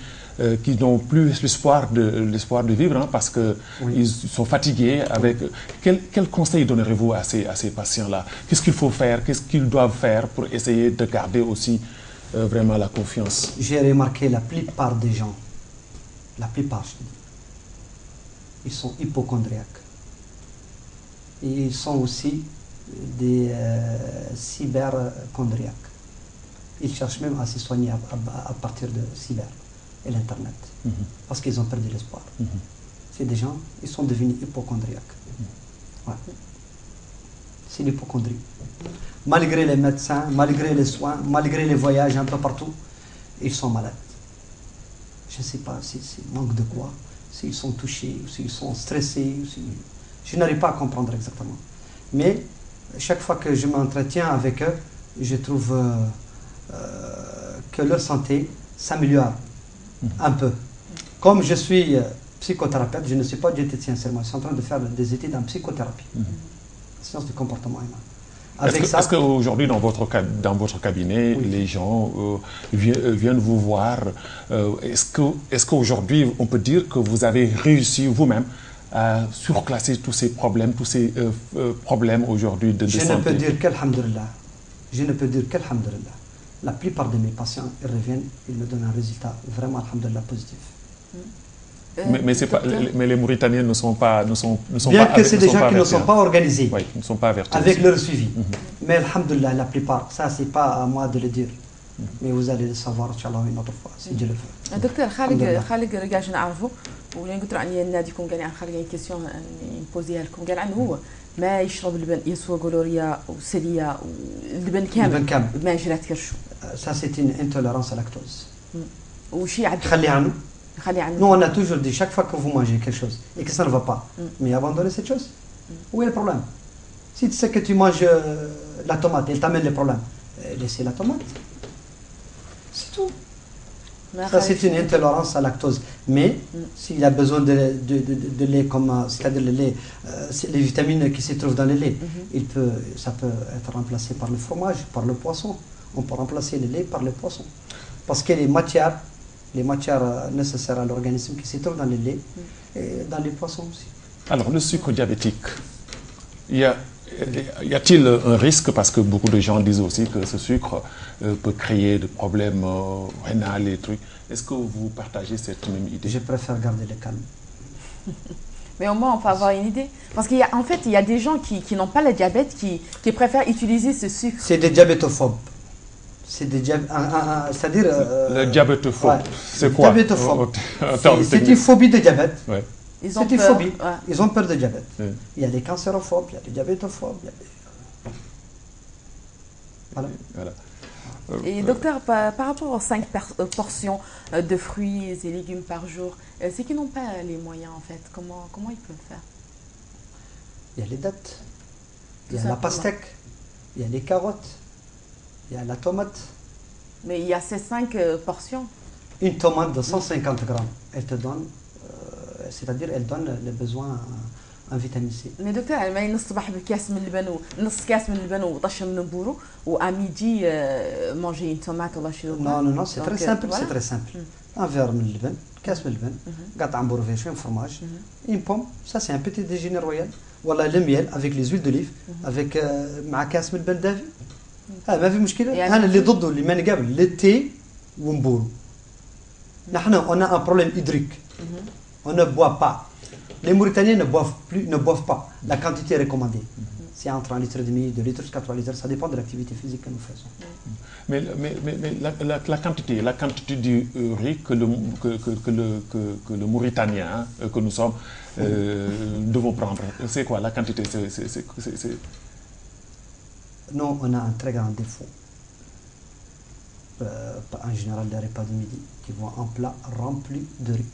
qui n'ont plus l'espoir de vivre, hein, parce qu'ils sont fatigués. Quel conseil donnerez-vous à ces patients-là? Qu'est-ce qu'il faut faire? Qu'est-ce qu'ils doivent faire pour essayer de garder aussi vraiment la confiance? J'ai remarqué la plupart des gens, la plupart, je dis, ils sont hypochondriaques. Et ils sont aussi des cyberchondriaques. Ils cherchent même à se soigner à partir de cyber et l'Internet. Parce qu'ils ont perdu l'espoir. C'est des gens, ils sont devenus hypochondriaques. Ouais. C'est l'hypochondrie. Malgré les médecins, malgré les soins, malgré les voyages un peu partout, ils sont malades. Je ne sais pas si c'est manque de quoi, s'ils sont touchés, ou s'ils sont stressés. Je n'arrive pas à comprendre exactement. Mais chaque fois que je m'entretiens avec eux, je trouve que leur santé s'améliore un peu. Comme je suis psychothérapeute, je ne suis pas diététicien seulement, je suis en train de faire des études en psychothérapie, science du comportement humain. Est-ce qu'aujourd'hui, dans votre cabinet, les gens viennent vous voir? Est-ce qu'aujourd'hui, on peut dire que vous avez réussi vous-même à surclasser tous ces problèmes aujourd'hui de santé? Je ne peux dire qu'alhamdulillah. Je ne peux dire qu'alhamdulillah. La plupart de mes patients, ils reviennent, ils me donnent un résultat vraiment, alhamdulillah, positif. Mais les Mauritaniens ne sont pas bien que c'est des gens qui ne sont pas organisés, oui, ne sont pas avertis avec aussi. leur suivi. Mais alhamdulillah, la plupart, ça c'est pas à moi de le dire. Mais vous allez le savoir, Inch'Allah, une autre fois, si Dieu le veut. دكتور خالد رجع نعرفه ولين قلت له عني ناديكم قال عن خالد كيسيون نبوزيها لكم قال عنه هو ما يشرب اللبن يسوى جلوريا وسليا واللبن كامل ما جرات كرشو. Ça c'est une intolérance à lactose. وشي عاد خلي عنه. Nous, on a toujours dit, chaque fois que vous mangez quelque chose et que ça ne va pas, mais abandonnez cette chose. Où est le problème? Si tu sais que tu manges la tomate, elle t'amène le problème, laissez la tomate. C'est tout. Ça, c'est une intolérance à lactose. Mais s'il a besoin de lait, c'est-à-dire le lait, les vitamines qui se trouvent dans le lait, ça peut être remplacé par le fromage, par le poisson. On peut remplacer le lait par le poisson. Parce que les matières nécessaires à l'organisme qui se trouvent dans le lait et dans les poissons aussi. Alors, le sucre diabétique, y a-t-il un risque? Parce que beaucoup de gens disent aussi que ce sucre peut créer des problèmes rénaux et trucs. Est-ce que vous partagez cette même idée? Je préfère garder le calme. Mais au moins, on peut avoir une idée. Parce qu'il y a, en fait, il y a des gens qui n'ont pas le diabète, qui préfèrent utiliser ce sucre. C'est des diabétophobes. C'est-à-dire... le diabétophobe, ouais, c'est quoi? Diabétophobe. C'est une phobie de diabète. Ouais. C'est une phobie. Ouais. Ils ont peur de diabète. Ouais. Il y a des cancérophobes, il y a des diabétophobes. Voilà. Et docteur, par rapport aux 5 portions de fruits et légumes par jour, ceux qui n'ont pas les moyens, en fait, comment ils peuvent faire? Il y a les dattes, il y a la pastèque, il y a les carottes, il y a la tomate. Mais il y a ces 5 portions. Une tomate de 150 grammes, elle te donne, c'est-à-dire elle donne le besoin en vitamine C. Mais docteur, ما نصبح بكاس من اللبن ونص كاس من اللبن وطشه من البورو وà midi manger une tomate ولا شي. Non, c'est très simple, c'est très simple. Un verre من اللبن, كاس من اللبن, قطعة مبروفة, un fromage, une pomme, ça c'est un petit déjeuner royal. Voilà le miel avec les huiles d'olive, avec مع كاس من اللبن دافي. ما في مشكلة. أنا اللي ضده اللي ما نقابل التي ونبورو. نحن on a un problème hydrique. On ne boit pas. Les Mauritaniens ne boivent pas. La quantité est recommandée. C'est entre 1,5 litre, 2 litres jusqu'à 3 litres. Ça dépend de l'activité physique que nous faisons. Mais la quantité du riz que le Mauritanien, que nous sommes, devons prendre, c'est quoi la quantité? Nous, on a un très grand défaut. En général, les repas de midi qui vont en plat rempli de riz,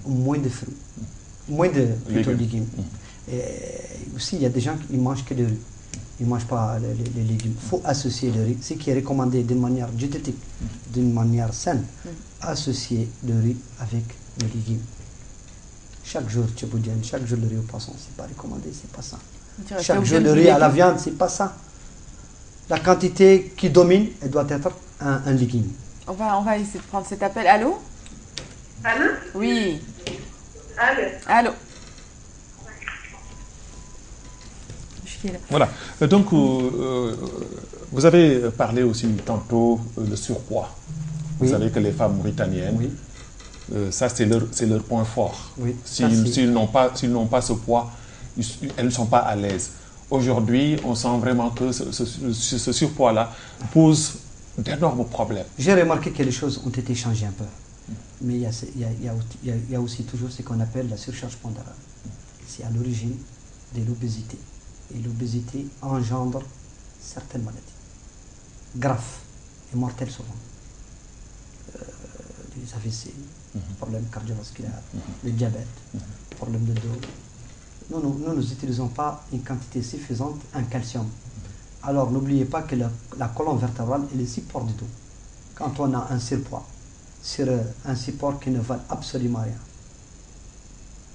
moins de fruits. Moins de plutôt légumes. Et aussi, il y a des gens qui mangent que de riz. ils ne mangent pas les légumes. Il faut associer le riz, ce qui est recommandé d'une manière diététique, d'une manière saine, associer le riz avec les légumes. Chaque jour, tchéboudienne, chaque jour le riz au poisson, c'est pas recommandé, c'est pas ça. Chaque jour le riz à la viande, c'est pas ça. La quantité qui domine, elle doit être un légume. On va essayer de prendre cet appel. Allô? Allô? Oui. Allô? Allô? Voilà. Donc, vous avez parlé aussi tantôt de surpoids. Vous savez que les femmes mauritaniennes, ça c'est leur point fort. Oui, s'ils n'ont pas ce poids, elles ne sont pas à l'aise. Aujourd'hui, on sent vraiment que ce surpoids-là pose d'énormes problèmes. J'ai remarqué que les choses ont été changées un peu. Mais il y a aussi toujours ce qu'on appelle la surcharge pondérale. C'est à l'origine de l'obésité. Et l'obésité engendre certaines maladies graves et mortelles souvent. Les AVC, problèmes cardiovasculaires, le diabète, problèmes de dos. Nous n'utilisons pas une quantité suffisante en calcium. Alors n'oubliez pas que la colonne vertébrale est le support du dos. Quand on a un surpoids sur un support qui ne vaut absolument rien,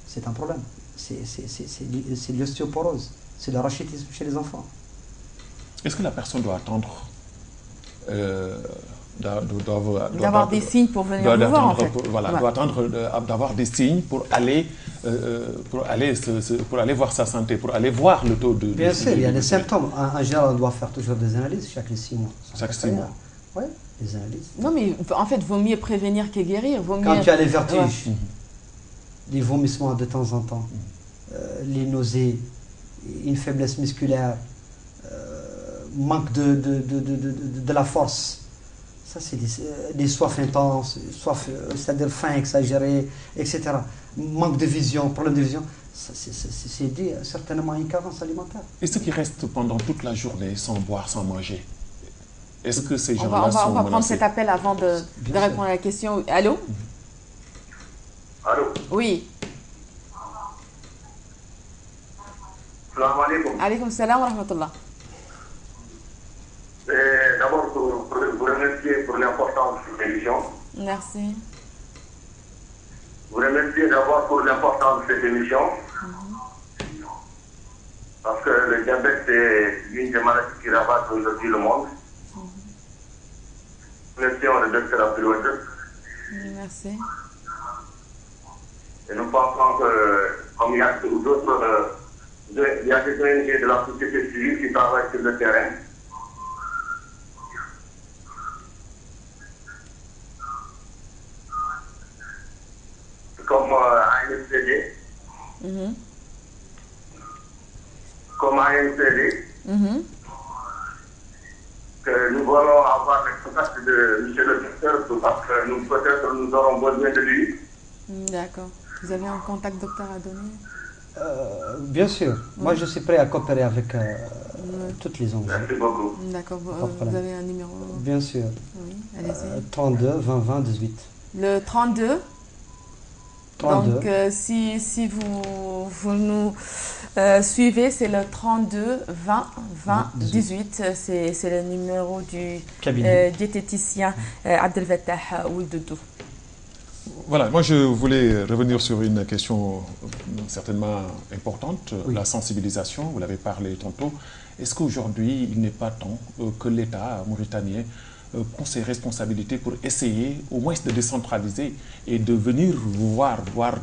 c'est un problème. C'est l'ostéoporose, c'est le rachitisme chez les enfants. Est-ce que la personne doit attendre d'avoir des signes pour venir vous voir en fait. Voilà, doit attendre d'avoir des signes pour aller voir sa santé, pour aller voir le taux de... Bien sûr, il y a des symptômes. En général, on doit faire toujours des analyses chaque 6 mois. Chaque 6 mois. Oui, des analyses. Non, mais en fait, vaut mieux prévenir que guérir. Quand tu as les vertiges, les vomissements de temps en temps, les nausées, une faiblesse musculaire, manque de la force, ça c'est des soifs intenses, c'est-à-dire faim exagérée, etc. Manque de vision, problème de vision, c'est dû certainement à une carence alimentaire. Et ceux qui restent pendant toute la journée sans boire, sans manger, est-ce que ces gens-là sont On va prendre menacés? cet appel avant de répondre à la question. Allô? Allô? Oui. Salam alaikum. Alaykoum salam wa rahmatullah. D'abord, vous remercier pour l'importance de cette émission. Merci. Vous remercier d'abord pour l'importance de cette émission. Parce que le diabète, c'est l'une des maladies qui rabattent aujourd'hui le monde. Merci, on le docteur Abdelouette. Merci. Et nous pensons que, comme il y a d'autres, il y a des ONG de la société civile qui travaillent sur le terrain. Comme ANCD. Comme ANCD. Que nous voulons avoir le contact de M. le docteur parce que nous peut-être nous aurons besoin de lui. D'accord. Vous avez un contact docteur à donner? Bien sûr. Moi, je suis prêt à coopérer avec toutes les ONG. Merci beaucoup. D'accord. Vous avez un numéro? Bien sûr. Oui, allez-y. 32 20 20 18. Le 32. 32. Donc, si vous nous suivez, c'est le 32 20 20 18. C'est le numéro du diététicien Abdel Fattah Ouldou. Voilà, moi je voulais revenir sur une question certainement importante, la sensibilisation, vous l'avez parlé tantôt. Est-ce qu'aujourd'hui, il n'est pas temps que l'État mauritanien prend ses responsabilités pour essayer au moins de décentraliser et de venir voir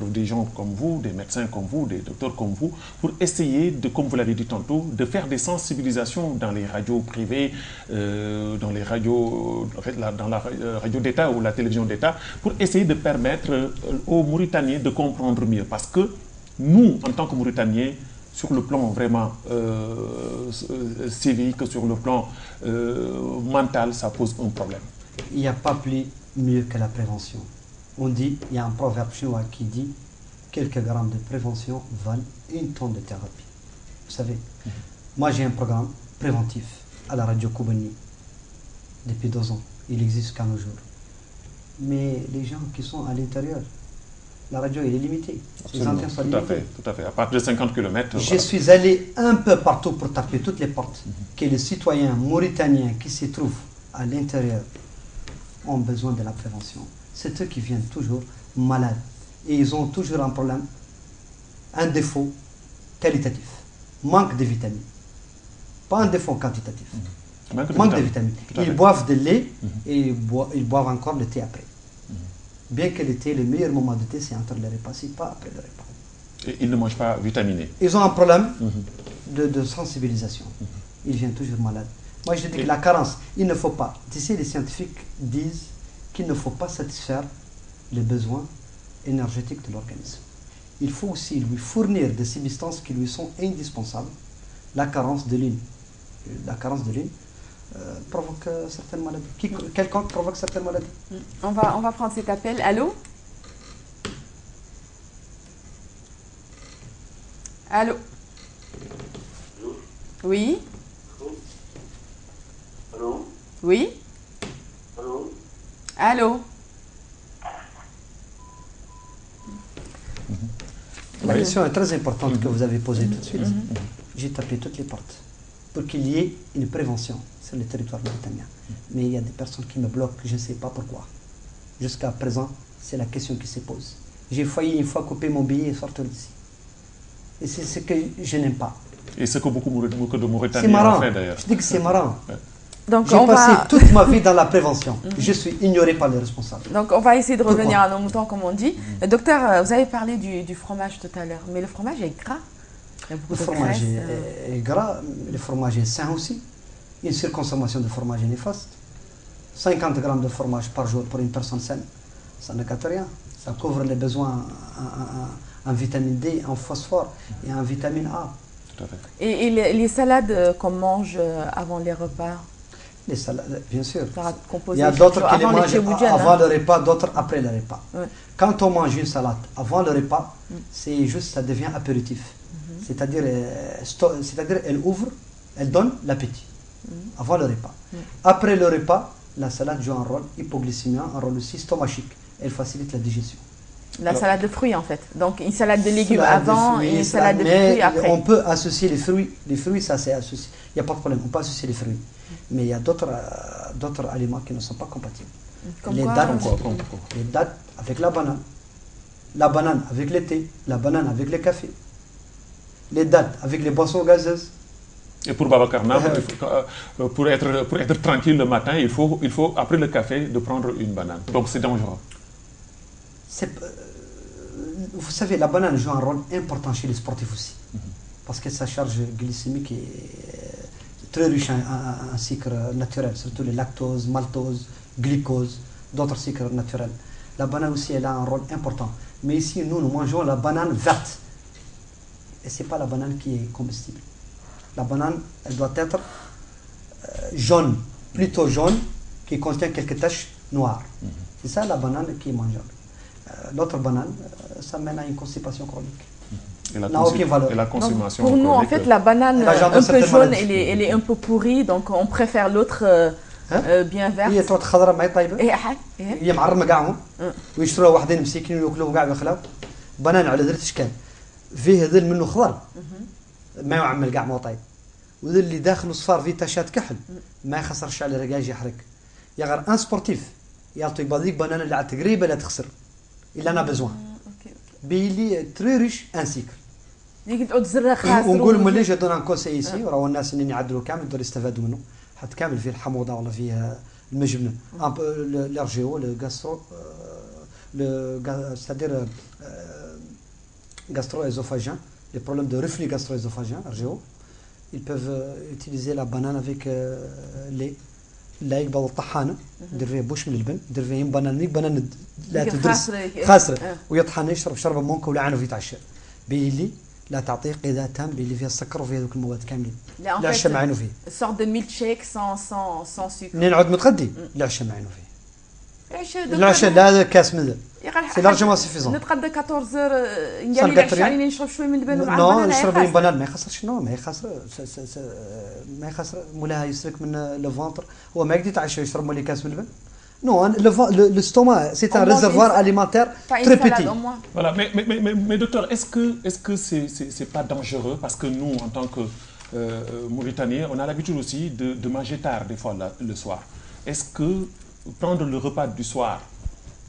des gens comme vous, des médecins comme vous, des docteurs comme vous, pour essayer de, comme vous l'avez dit tantôt, de faire des sensibilisations dans les radios privées, dans les radios, dans la radio d'État ou la télévision d'État, pour essayer de permettre aux Mauritaniens de comprendre mieux. Parce que nous, en tant que Mauritaniens, sur le plan vraiment civique, sur le plan mental, ça pose un problème. Il n'y a pas plus mieux que la prévention. On dit, il y a un proverbe chinois qui dit quelques grammes de prévention valent une tonne de thérapie. Vous savez, moi j'ai un programme préventif à la radio Koubani depuis 2 ans. Il existe jusqu'à nos jours. Mais les gens qui sont à l'intérieur, La radio, elle est limitée. Les Absolument, antennes sont tout à limitées. fait, tout à fait. À partir de 50 km, Je suis allé un peu partout pour taper toutes les portes que les citoyens mauritaniens qui se trouvent à l'intérieur ont besoin de la prévention. C'est eux qui viennent toujours malades. Et ils ont toujours un problème, un défaut qualitatif. Manque de vitamines. Pas un défaut quantitatif. Manque de vitamines. Ils boivent de lait et ils boivent encore le thé après. Bien que le thé, le meilleur moment de thé, c'est entre les repas, c'est pas après le repas. Et ils ne mangent pas vitaminé. Ils ont un problème de sensibilisation. Ils viennent toujours malades. Moi, je dis que la carence, il ne faut pas. Tu sais, les scientifiques disent qu'il ne faut pas satisfaire les besoins énergétiques de l'organisme. Il faut aussi lui fournir des substances qui lui sont indispensables. La carence de l'une. La carence de l'une provoque certaines maladies. Quelconque provoque certaines maladies. On va prendre cet appel. Allô? Allô? Oui? Allô? Oui? Allô? Allô? La question est très importante que vous avez posée tout de suite. J'ai tapé toutes les portes pour qu'il y ait une prévention sur le territoire mauritanien. Mais il y a des personnes qui me bloquent, je ne sais pas pourquoi. Jusqu'à présent, c'est la question qui se pose. J'ai failli une fois couper mon billet et sortir d'ici. Et c'est ce que je n'aime pas. Et ce que beaucoup de C'est Mauritaniens marrant. ont fait d'ailleurs. Je dis que c'est marrant. Donc J'ai passé toute ma vie dans la prévention. Je suis ignoré par les responsables. Donc, on va essayer de revenir à nos moutons, comme on dit. Docteur, vous avez parlé du fromage tout à l'heure, mais le fromage est gras. Il y a beaucoup Le de fromage graisse. est gras, le fromage est sain aussi. Une surconsommation de fromage est néfaste. 50 grammes de fromage par jour pour une personne saine, ça ne gâte rien. Ça couvre les besoins en vitamine D, en phosphore et en vitamine A. Tout à fait. Et les salades qu'on mange avant les repas, Les salades, bien sûr. salades composées, Il y a d'autres qui les avant mangent tchéboudjans, avant le repas, d'autres après le repas. Ouais. Quand on mange une salade avant le repas, c'est juste, ça devient apéritif. C'est-à-dire, elle ouvre, elle donne l'appétit avant le repas. Après le repas, la salade joue un rôle hypoglycémien, un rôle aussi stomachique. Elle facilite la digestion. La salade de fruits en fait. Donc une salade de légumes Salade de avant fruits, et une salade de mais fruits après. on peut associer les fruits. Les fruits, ça c'est associé. Il n'y a pas de problème, on peut associer les fruits. Mais il y a d'autres aliments qui ne sont pas compatibles. Comme les quoi, dattes, comme- les dattes avec la banane avec le thé, la banane avec le café, les dattes avec les boissons gazeuses. Et pour Babacar Nam, pour être tranquille le matin, il faut, après le café, de prendre une banane. Donc c'est dangereux. Vous savez, la banane joue un rôle important chez les sportifs aussi. Parce que sa charge glycémique est très riche en sucre naturel, surtout le lactose, maltose, glucose, d'autres sucres naturels. La banane aussi, elle a un rôle important. Mais ici, nous mangeons la banane verte. Et ce n'est pas la banane qui est comestible. La banane, elle doit être jaune, plutôt jaune, qui contient quelques taches noires. C'est ça la banane qui est mangeable. L'autre banane, ça mène à une constipation chronique. Et la, n'a aucune valeur. et la Donc, consommation. pour nous, en fait, la banane Elle engendre un peu certaines jaune, maladies. elle est un peu pourrie, donc on préfère l'autre bien verte. هي تعود خضراء معي طيبه Et ah, eh, هي معرمه كاعهم ويشتروها واحدين مساكين وياكلوهم كاع ويخلاو بنان على ذرة اشكال فيه ذل منه خضر ما يعمل كاع مو طيب وذل اللي داخله صفار فيه تاشات كحل ما يخسرش على رقاج يحرق يا غير ان سبورتيف يعطي بهذيك بنان اللي على تقريبا لا تخسر الا انا بزوان ok, ok. بيلي تري ريش ان سيكر ديك تعود زر خاص ونقول ملي جو دون ان كونسي ايسي راهو الناس اللي يعدلوا كامل يقدروا يستفادوا منه حتى كامل فيه الحموضه ولا فيه المجبنه الارجيو لو غاسترو c'est-à-dire gastro-œsophagien, les problèmes de reflux gastro-œsophagien, RGO, ils peuvent utiliser la banane avec lait. لا يقبل الطحانه يدير فيه بوش من البن يدير فيه بنان لا تدرس خاسره ويطحن يشرب شربه مونكا ولا عنه يتعشى بيلي لا تعطيه قذاء تام بيلي فيها السكر وفيها ذوك المواد كاملين لا عشا ما عينو فيه sorte de milkshake sans sucre. منين نعود متغدي لا عشا ما عينو فيه العشاء العشاء لا كاس مزال سي لارجومون سيفيزون نتغدى 14 Ça قال ne لي gâte العشاء rien. يعني نشرب شويه من اللبن ومع نو البنانه يشرب لي بنان ما يخسرش نو ما يخسر ما يخسر مولاها يسرك من لو فونتر هو ما يقدر يتعشى يشرب مولي كاس من اللبن Non, le stomac, c'est un On mange réservoir une- alimentaire Pas une très salade petit. au moins. Voilà, mais docteur, est-ce que c'est pas dangereux? Parce que nous, en tant que Mauritaniens, on a l'habitude aussi de manger tard, des fois, le soir. Est-ce que prendre le repas du soir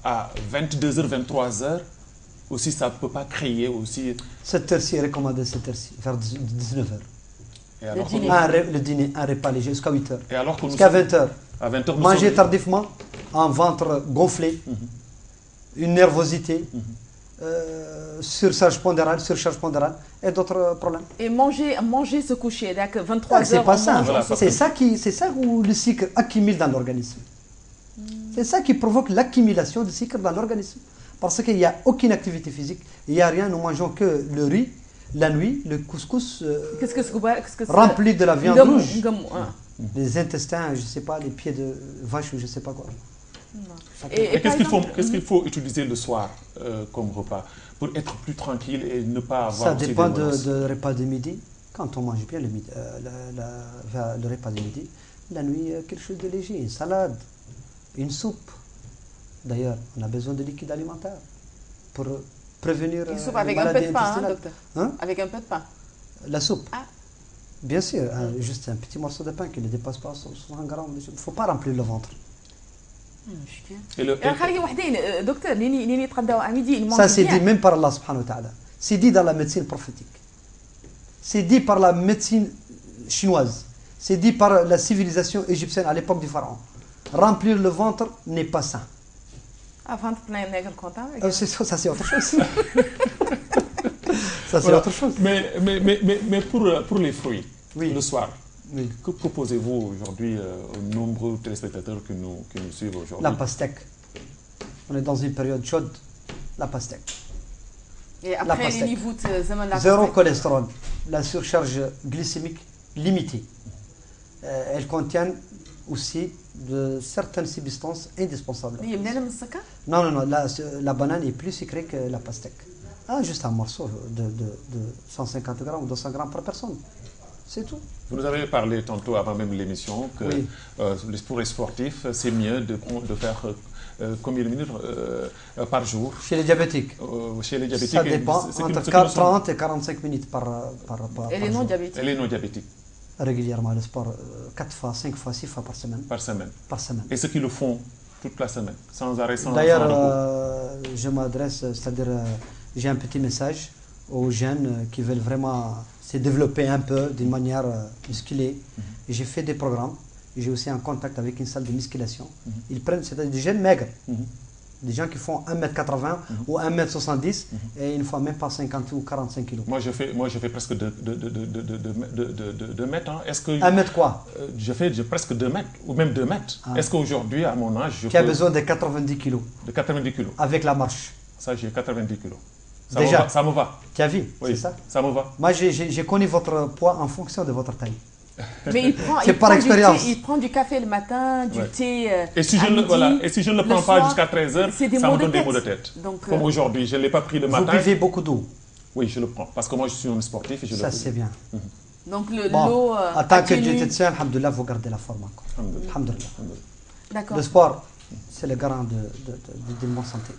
à 22h, 23h, aussi, ça ne peut pas créer aussi... Cette heure-ci est recommandée, cette heure-ci, vers 19h. Et alors, dîner. Le dîner, un repas léger jusqu'à 8h. Et alors que nous Jusqu'à sommes- 20h. à 20h, nous Manger sommes- tardivement, un ventre gonflé, une nervosité, surcharge pondérale et d'autres problèmes. Et manger, se coucher. Donc, 23 Ah, heures, c'est pas on ça. mange, Voilà, on se C'est ça où le sucre accumule dans l'organisme. C'est ça qui provoque l'accumulation de sucre dans l'organisme. Parce qu'il n'y a aucune activité physique, il n'y a rien, nous mangeons que le riz, la nuit, le couscous Qu'est-ce que c'est rempli de la viande Gamou, rouge, gamou, hein. les intestins, je ne sais pas, les pieds de vache ou je ne sais pas quoi. Et par exemple, qu'est-ce qu'il faut utiliser le soir comme repas pour être plus tranquille et ne pas avoir Ça aussi dépend des menaces? de repas de midi. Quand on mange bien le repas de midi, la nuit, quelque chose de léger, une salade, une soupe. D'ailleurs, on a besoin de liquide alimentaire pour prévenir Une soupe les avec un peu maladies de pain, hein, intestinales. docteur. Hein? Avec un peu de pain. La soupe. Ah. Bien sûr, juste un petit morceau de pain qui ne dépasse pas 60 grammes. Il ne faut pas remplir le ventre. Et le- يعني خلي وحدين دكتور ليني يتغداو à midi ils Ça, mangent c'est dit bien. même par Allah subhanahu wa ta'ala. C'est dit dans la médecine prophétique. C'est dit par la médecine chinoise. C'est dit par la civilisation égyptienne à l'époque du pharaon. Remplir le ventre n'est pas sain. Avant de plein nègre content. Ça, c'est autre chose. Ça, c'est Voilà. autre chose. Mais pour les fruits, Oui. le soir, Oui. que proposez-vous aujourd'hui aux nombreux téléspectateurs qui nous suivent aujourd'hui? La pastèque. On est dans une période chaude. La pastèque. Et après les pastèque. niveaux de zaman la Zéro pastèque. cholestérol. La surcharge glycémique limitée. Elle contient aussi de certaines substances indispensables. هي منين من السكر؟ Non, la banane est plus sucrée que la pastèque. Ah, juste un morceau de 150 grammes ou 200 grammes par personne. C'est tout. Vous nous avez parlé tantôt avant même l'émission que Oui. pour les sportifs, c'est mieux de faire combien de minutes par jour Chez les diabétiques, chez les diabétiques? ça dépend ceux qui entre ne sont- 30 et 45 minutes par Et les jour. non diabétiques. Et les non-diabétiques Régulièrement, le sport, 4 fois, 5 fois, 6 fois par semaine. par semaine. Par semaine. Et ceux qui le font toute la semaine, sans arrêt, sans D'ailleurs, repos. je m'adresse, c'est-à-dire, j'ai un petit message aux jeunes qui veulent vraiment se développer un peu d'une manière musculée. Et j'ai fait des programmes. J'ai aussi un contact avec une salle de musculation. Ils prennent, c'est-à-dire des jeunes maigres. Des gens qui font 1m80 ou 1m70 et ils ne font même pas 50 ou 45 kilos. Moi, je fais presque 2 mètres. Hein. Est-ce que 1m quoi? je fais presque 2 mètres ou même 2 mètres. Ah. Est-ce qu'aujourd'hui, à mon âge, je Qui a peux besoin de 90 kilos de 90 kilos? avec la marche. Ça, j'ai 90 kilos. Ça Déjà. me va, ça me va. Tu as vu? Oui, C'est ça? ça me va. Moi, j'ai connu votre poids en fonction de votre taille. Mais C'est par expérience. Il prend du café le matin, du Ouais. thé Et si, à midi, et si je ne le le prends pas soir, jusqu'à 13h, c'est des ça maux me de donne des tête. maux de tête. Donc, Comme aujourd'hui, je ne l'ai pas pris le Vous matin. buvez beaucoup d'eau. Oui, je le prends. Parce que moi, je suis un sportif et je Ça, le c'est bien. Donc Bon, l'eau en tant que atténue. diététicien, alhamdoulilah, vous gardez la forme encore. Alhamdoulilah. Alhamdoulilah. D'accord. Le sport, c'est le garant d'une bonne santé.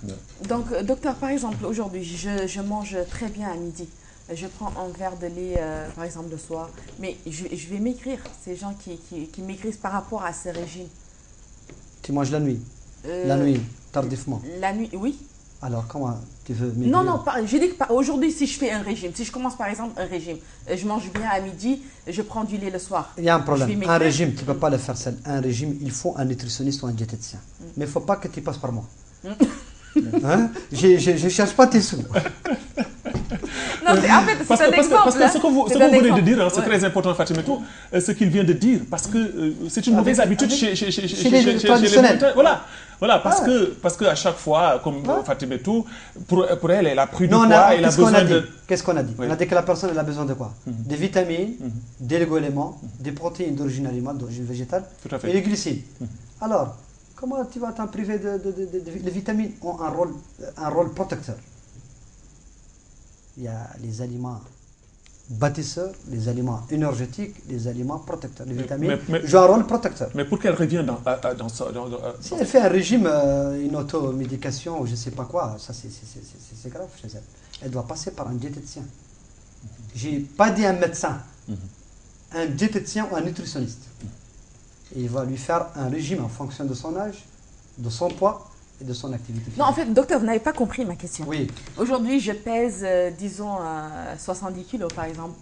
Donc, docteur, par exemple, aujourd'hui, je mange très bien à midi. Je prends un verre de lait, par exemple, le soir. Mais je vais maigrir. Ces gens qui maigrissent par rapport à ces régimes. Tu manges la nuit. Euh, La nuit, tardivement. La nuit, oui. Alors, comment tu veux maigrir? Non, j'ai dit que aujourd'hui, si je fais un régime, si je commence par exemple un régime, je mange bien à midi, je prends du lait le soir. Il y a un Je problème. vais Un maigrir. régime, tu ne peux pas le faire seul. Un régime, il faut un nutritionniste ou un diététicien. Mais il ne faut pas que tu passes par moi. Hein? Je ne cherche pas tes sous. Non, en fait, Parce c'est un que exemple. ce que vous venez de dire, hein, c'est très important, Fatimetou, ce qu'il vient de dire, parce que c'est une mauvaise habitude chez les traditionnels. Voilà, parce que à chaque fois, comme Fatimetou, pour elle, elle a pris du Non, poids, elle a qu'est-ce qu'on a besoin dit? de... Qu'est-ce qu'on a dit? Oui. On a dit que la personne elle a besoin de quoi? Des vitamines, des oligo-éléments, des protéines d'origine animale, d'origine végétale, Tout à fait. et les glucides. Alors, comment tu vas t'en priver les vitamines ont un rôle protecteur. Il y a les aliments bâtisseurs, les aliments énergétiques, les aliments protecteurs. Les vitamines mais- jouent un rôle protecteur. Mais pour qu'elle revienne dans ça. Si elle fait un régime, une automédication ou je ne sais pas quoi, ça c'est grave chez elle. Elle doit passer par un diététicien. Je n'ai pas dit un médecin, un diététicien ou un nutritionniste. Et il va lui faire un régime en fonction de son âge, de son poids et de son activité physique. Non, en fait, docteur, vous n'avez pas compris ma question. Oui, Aujourd'hui, je pèse, disons, 70 kilos, par exemple,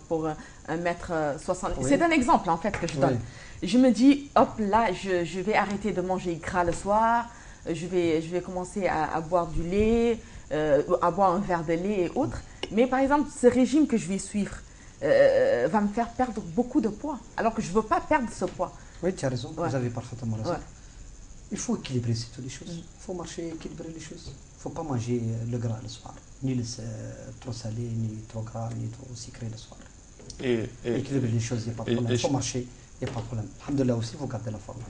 pour 1m60. Oui. C'est un exemple, en fait, que je donne. Je me dis, hop, là, je vais arrêter de manger gras le soir, je vais commencer à boire du lait, à boire un verre de lait et autres. Mais, par exemple, ce régime que je vais suivre va me faire perdre beaucoup de poids, alors que je ne veux pas perdre ce poids. oui, tu as raison, Ouais. vous avez parfaitement raison. Ouais. Il faut équilibrer toutes les choses. Il faut marcher, équilibrer les choses. Il ne faut pas manger le gras le soir, ni trop salé, ni trop gras, ni trop sucré le soir. Et Équilibrer les choses, il n'y a pas de et- problème. Il faut et- marcher, il n'y a pas de problème. Alhamdulillah aussi, il faut garder la forme.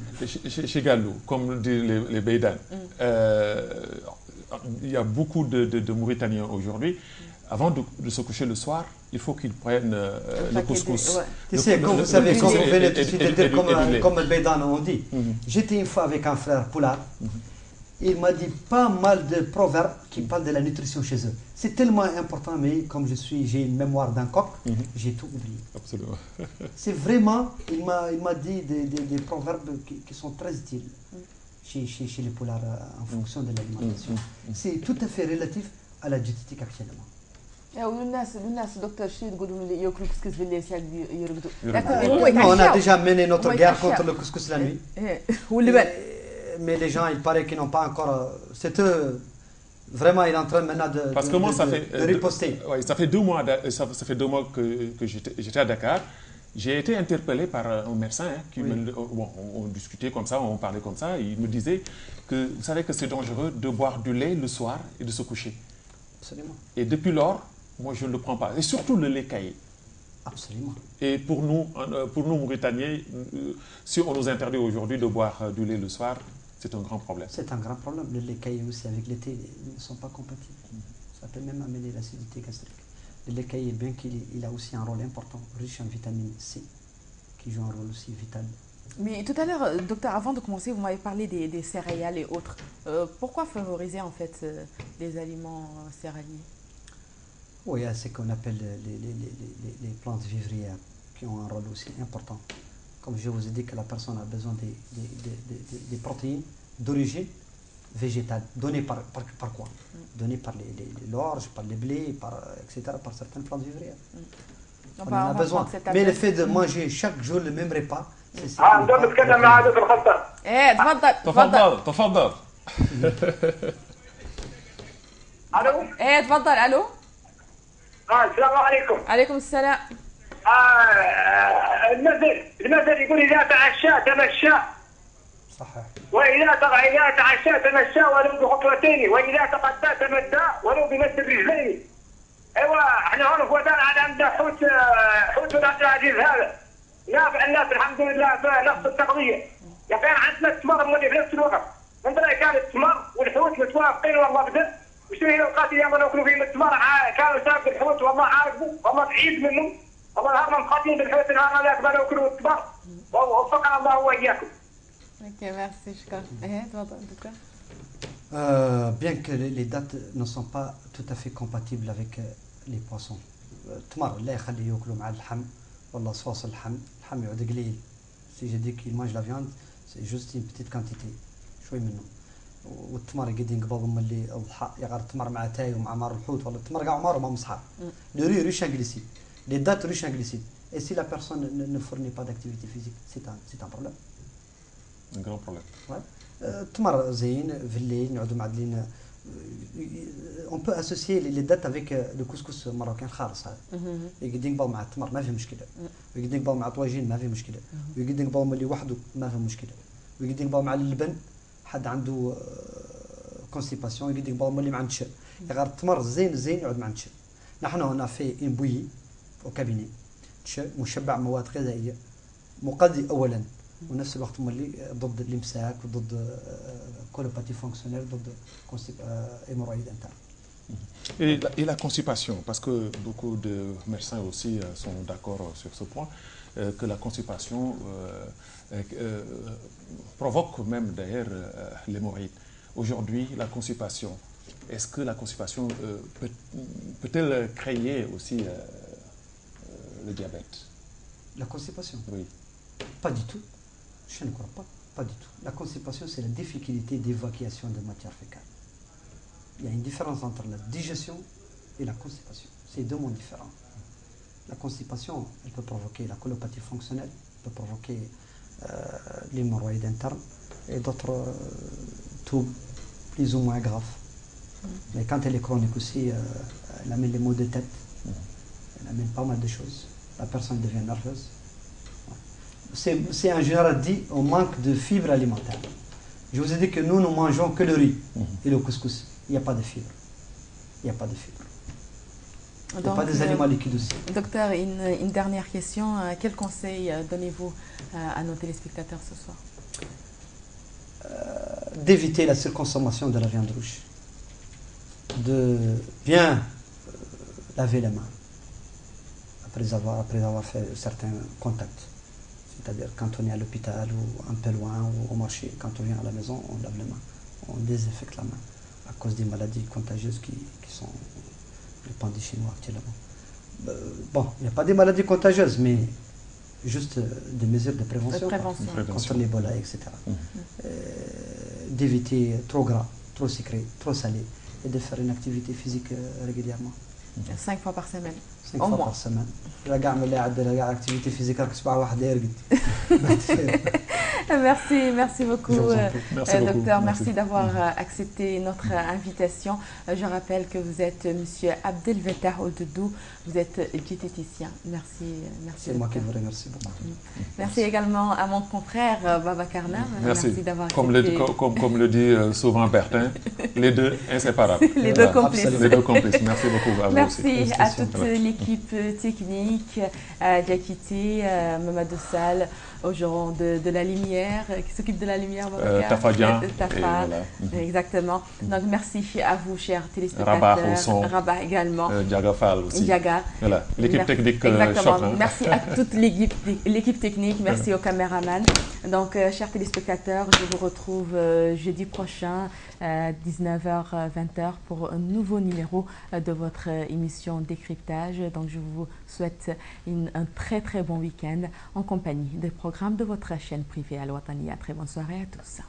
chez Gallou, comme disent les Beydan, il y a beaucoup de Mauritaniens aujourd'hui. Avant de se coucher le soir, il faut qu'ils prennent le paquet couscous. ouais. Tu sais, comme vous savez, couscous comme vous et- venez et- de et- suite et- de dire, et du lait. comme le Bédan on dit, j'étais une fois avec un frère Poulard, il m'a dit pas mal de proverbes qui parlent de la nutrition chez eux. C'est tellement important, mais comme j'ai une mémoire d'un coq, j'ai tout oublié. Absolument. C'est vraiment, il m'a dit des proverbes qui sont très utiles chez les Poulards en fonction de l'alimentation. C'est tout à fait relatif à la diététique actuellement. الناس دكتور شنو تقولوا لي ياكلوا كسكس بالليل يرقدوا Nous, on a déjà mené notre Ouais, guerre cachao. contre le couscous la nuit. واللبن Mais les gens, il paraît qu'ils n'ont pas encore. C'est eux. Vraiment, il est en train maintenant de, Parce que moi, ça fait de riposter. ouais, ça fait 2 mois, ça fait 2 mois que j'étais à Dakar. J'ai été interpellé par un médecin qui on discutait comme ça, on parlait comme ça. Il me disait que vous savez que c'est dangereux de boire du lait le soir et de se coucher. Absolument. Et depuis lors, moi je ne le prends pas. Et surtout le lait caillé. Absolument. Et pour nous Mauritaniens, si on nous interdit aujourd'hui de boire du lait le soir, c'est un grand problème. C'est un grand problème. Le lait caillé aussi avec le thé ne sont pas compatibles. Ça peut même amener l'acidité gastrique. Le lait caillé, bien qu'il a aussi un rôle important, riche en vitamine C, qui joue un rôle aussi vital. Mais tout à l'heure, docteur, avant de commencer, vous m'avez parlé des céréales et autres. Pourquoi favoriser en fait des aliments céréaliers? Oui, il y a ce qu'on appelle les plantes vivrières qui ont un rôle aussi important. Comme je vous ai dit que la personne a besoin des protéines d'origine végétale, données par quoi? Données par l'orge, par les blés, etc., par certaines plantes vivrières. On en a besoin. Mais le fait de manger chaque jour le même repas, c'est ça. نقدر نتكلم مع دكتور الخطاب. ايه تفضل تفضل. الو ايه تفضل الو السلام عليكم. عليكم السلام. المثل يقول اذا تعشى تمشى صحيح. واذا تعشى تمشى ولو بخطوتين واذا تغدى تمدى ولو بمد الرجلين. ايوه احنا هون في ودان عندنا حوت عبد العزيز هذا نافع الناس الحمد لله بنفس التغذيه. كان عندنا التمر مولي في نفس الوقت. عندنا كان التمر والحوت متوافقين والله بدل. وشو هي الاوقات اللي يلا ناكلوا فيهم التمر كانوا سابق الحوت والله عارفوا والله بعيد منهم. والله نهارنا مخاطين بالحوت نهارنا ذاك ما ناكلوا التمر. ووفقنا الله واياكم. Ok, merci, شكرا. ايه تفضل دكتور. Bien que les dates ne sont pas tout à fait compatibles avec les poissons. التمر لا يخليه ياكلوا مع اللحم والله صوص اللحم يعود قليل. Si je dis qu'il mange la viande, c'est juste une petite quantité. شوي منه. والتمر يقدين قبل ملي الضحى يغير التمر مع تاي ومع مار الحوت ولا التمر كاع عمره ما مصحاب. Le riz riche en glucides. Les dates riches en glucides. Et si la personne ne fournit pas d'activité physique, c'est un problème. Un grand problème. Ouais. التمر زين في الليل نقعدوا معدلين. On peut associer les dates avec le couscous marocain خالص هذا. يقدين قبل مع التمر ما في مشكلة. ويقدين قبل مع طواجين ما في مشكلة. ويقدين قبل ملي وحده ما في مشكلة. ويقدين قبل مع اللبن حد عنده كونستيباسيون يقدين قبل ملي مع النشا. غير التمر زين يقعد مع النشا. نحن هنا في ان بويي او كابيني نشا مشبع مواد غذائية مقضي أولا ونفس الوقت مولي ضد الامساك وضد كولوباتي فونكسيونيل ضد هيمورويد انترن. Et la constipation, parce que beaucoup de médecins aussi sont d'accord sur ce point, que la constipation provoque même d'ailleurs l'hémorroïde. Aujourd'hui, la constipation, est-ce que la constipation peut-elle créer aussi le diabète? La constipation? Oui. Pas du tout. Je ne crois pas. Pas du tout. La constipation, c'est la difficulté d'évacuation de matière fécale. Il y a une différence entre la digestion et la constipation. C'est deux mondes différents. La constipation, elle peut provoquer la colopathie fonctionnelle, elle peut provoquer l'hémorroïde interne et d'autres troubles plus ou moins graves. Mais quand elle est chronique aussi, elle amène les maux de tête, elle amène pas mal de choses. La personne devient nerveuse. C'est en général dit au manque de fibres alimentaires. Je vous ai dit que nous mangeons que le riz et le couscous. Il n'y a pas de fibres. Il n'y a pas de fibres. Il n'y a pas des aliments liquides aussi. Docteur, une dernière question. Quel conseil donnez-vous à nos téléspectateurs ce soir? D'éviter la surconsommation de la viande rouge. De bien laver les mains après avoir fait certains contacts. C'est-à-dire quand on est à l'hôpital ou un peu loin ou au marché, quand on vient à la maison, on lave les mains, on désinfecte la main à cause des maladies contagieuses qui sont répandues chez nous actuellement. Bon, il n'y a pas des maladies contagieuses, mais juste des mesures de prévention. Contre l'Ebola, etc. D'éviter trop gras, trop sucré, trop salé et de faire une activité physique régulièrement. 5 fois par semaine. 5 fois par semaine. L'activité physique, merci beaucoup, docteur. Merci d'avoir accepté notre invitation. Je rappelle que vous êtes monsieur Abdelvettah Oudou, vous êtes diététicien. Merci. C'est moi qui vous remercie beaucoup. Merci également à mon confrère Babacar Nam. Merci d'avoir accepté. Comme le dit souvent Bertin, les deux inséparables. Les deux complices. Les deux complices. Merci beaucoup à vous aussi. Merci à toute l'équipe technique, Diakité, Mamadou Sall, aux gens de la lumière, qui s'occupe de la lumière, Tafa Dian. Tafa, exactement. Donc merci à vous, chers téléspectateurs. Rabat également. Diaga Fall aussi. Diaga. Voilà, l'équipe technique. Exactement. Merci à toute l'équipe technique, merci aux caméramans. Donc, chers téléspectateurs, je vous retrouve jeudi prochain, 19h-20h, pour un nouveau numéro de votre émission Décryptage. Donc, je vous souhaite un très très bon week-end en compagnie des programmes de votre chaîne privée Al Wataniya. Très bonne soirée à tous.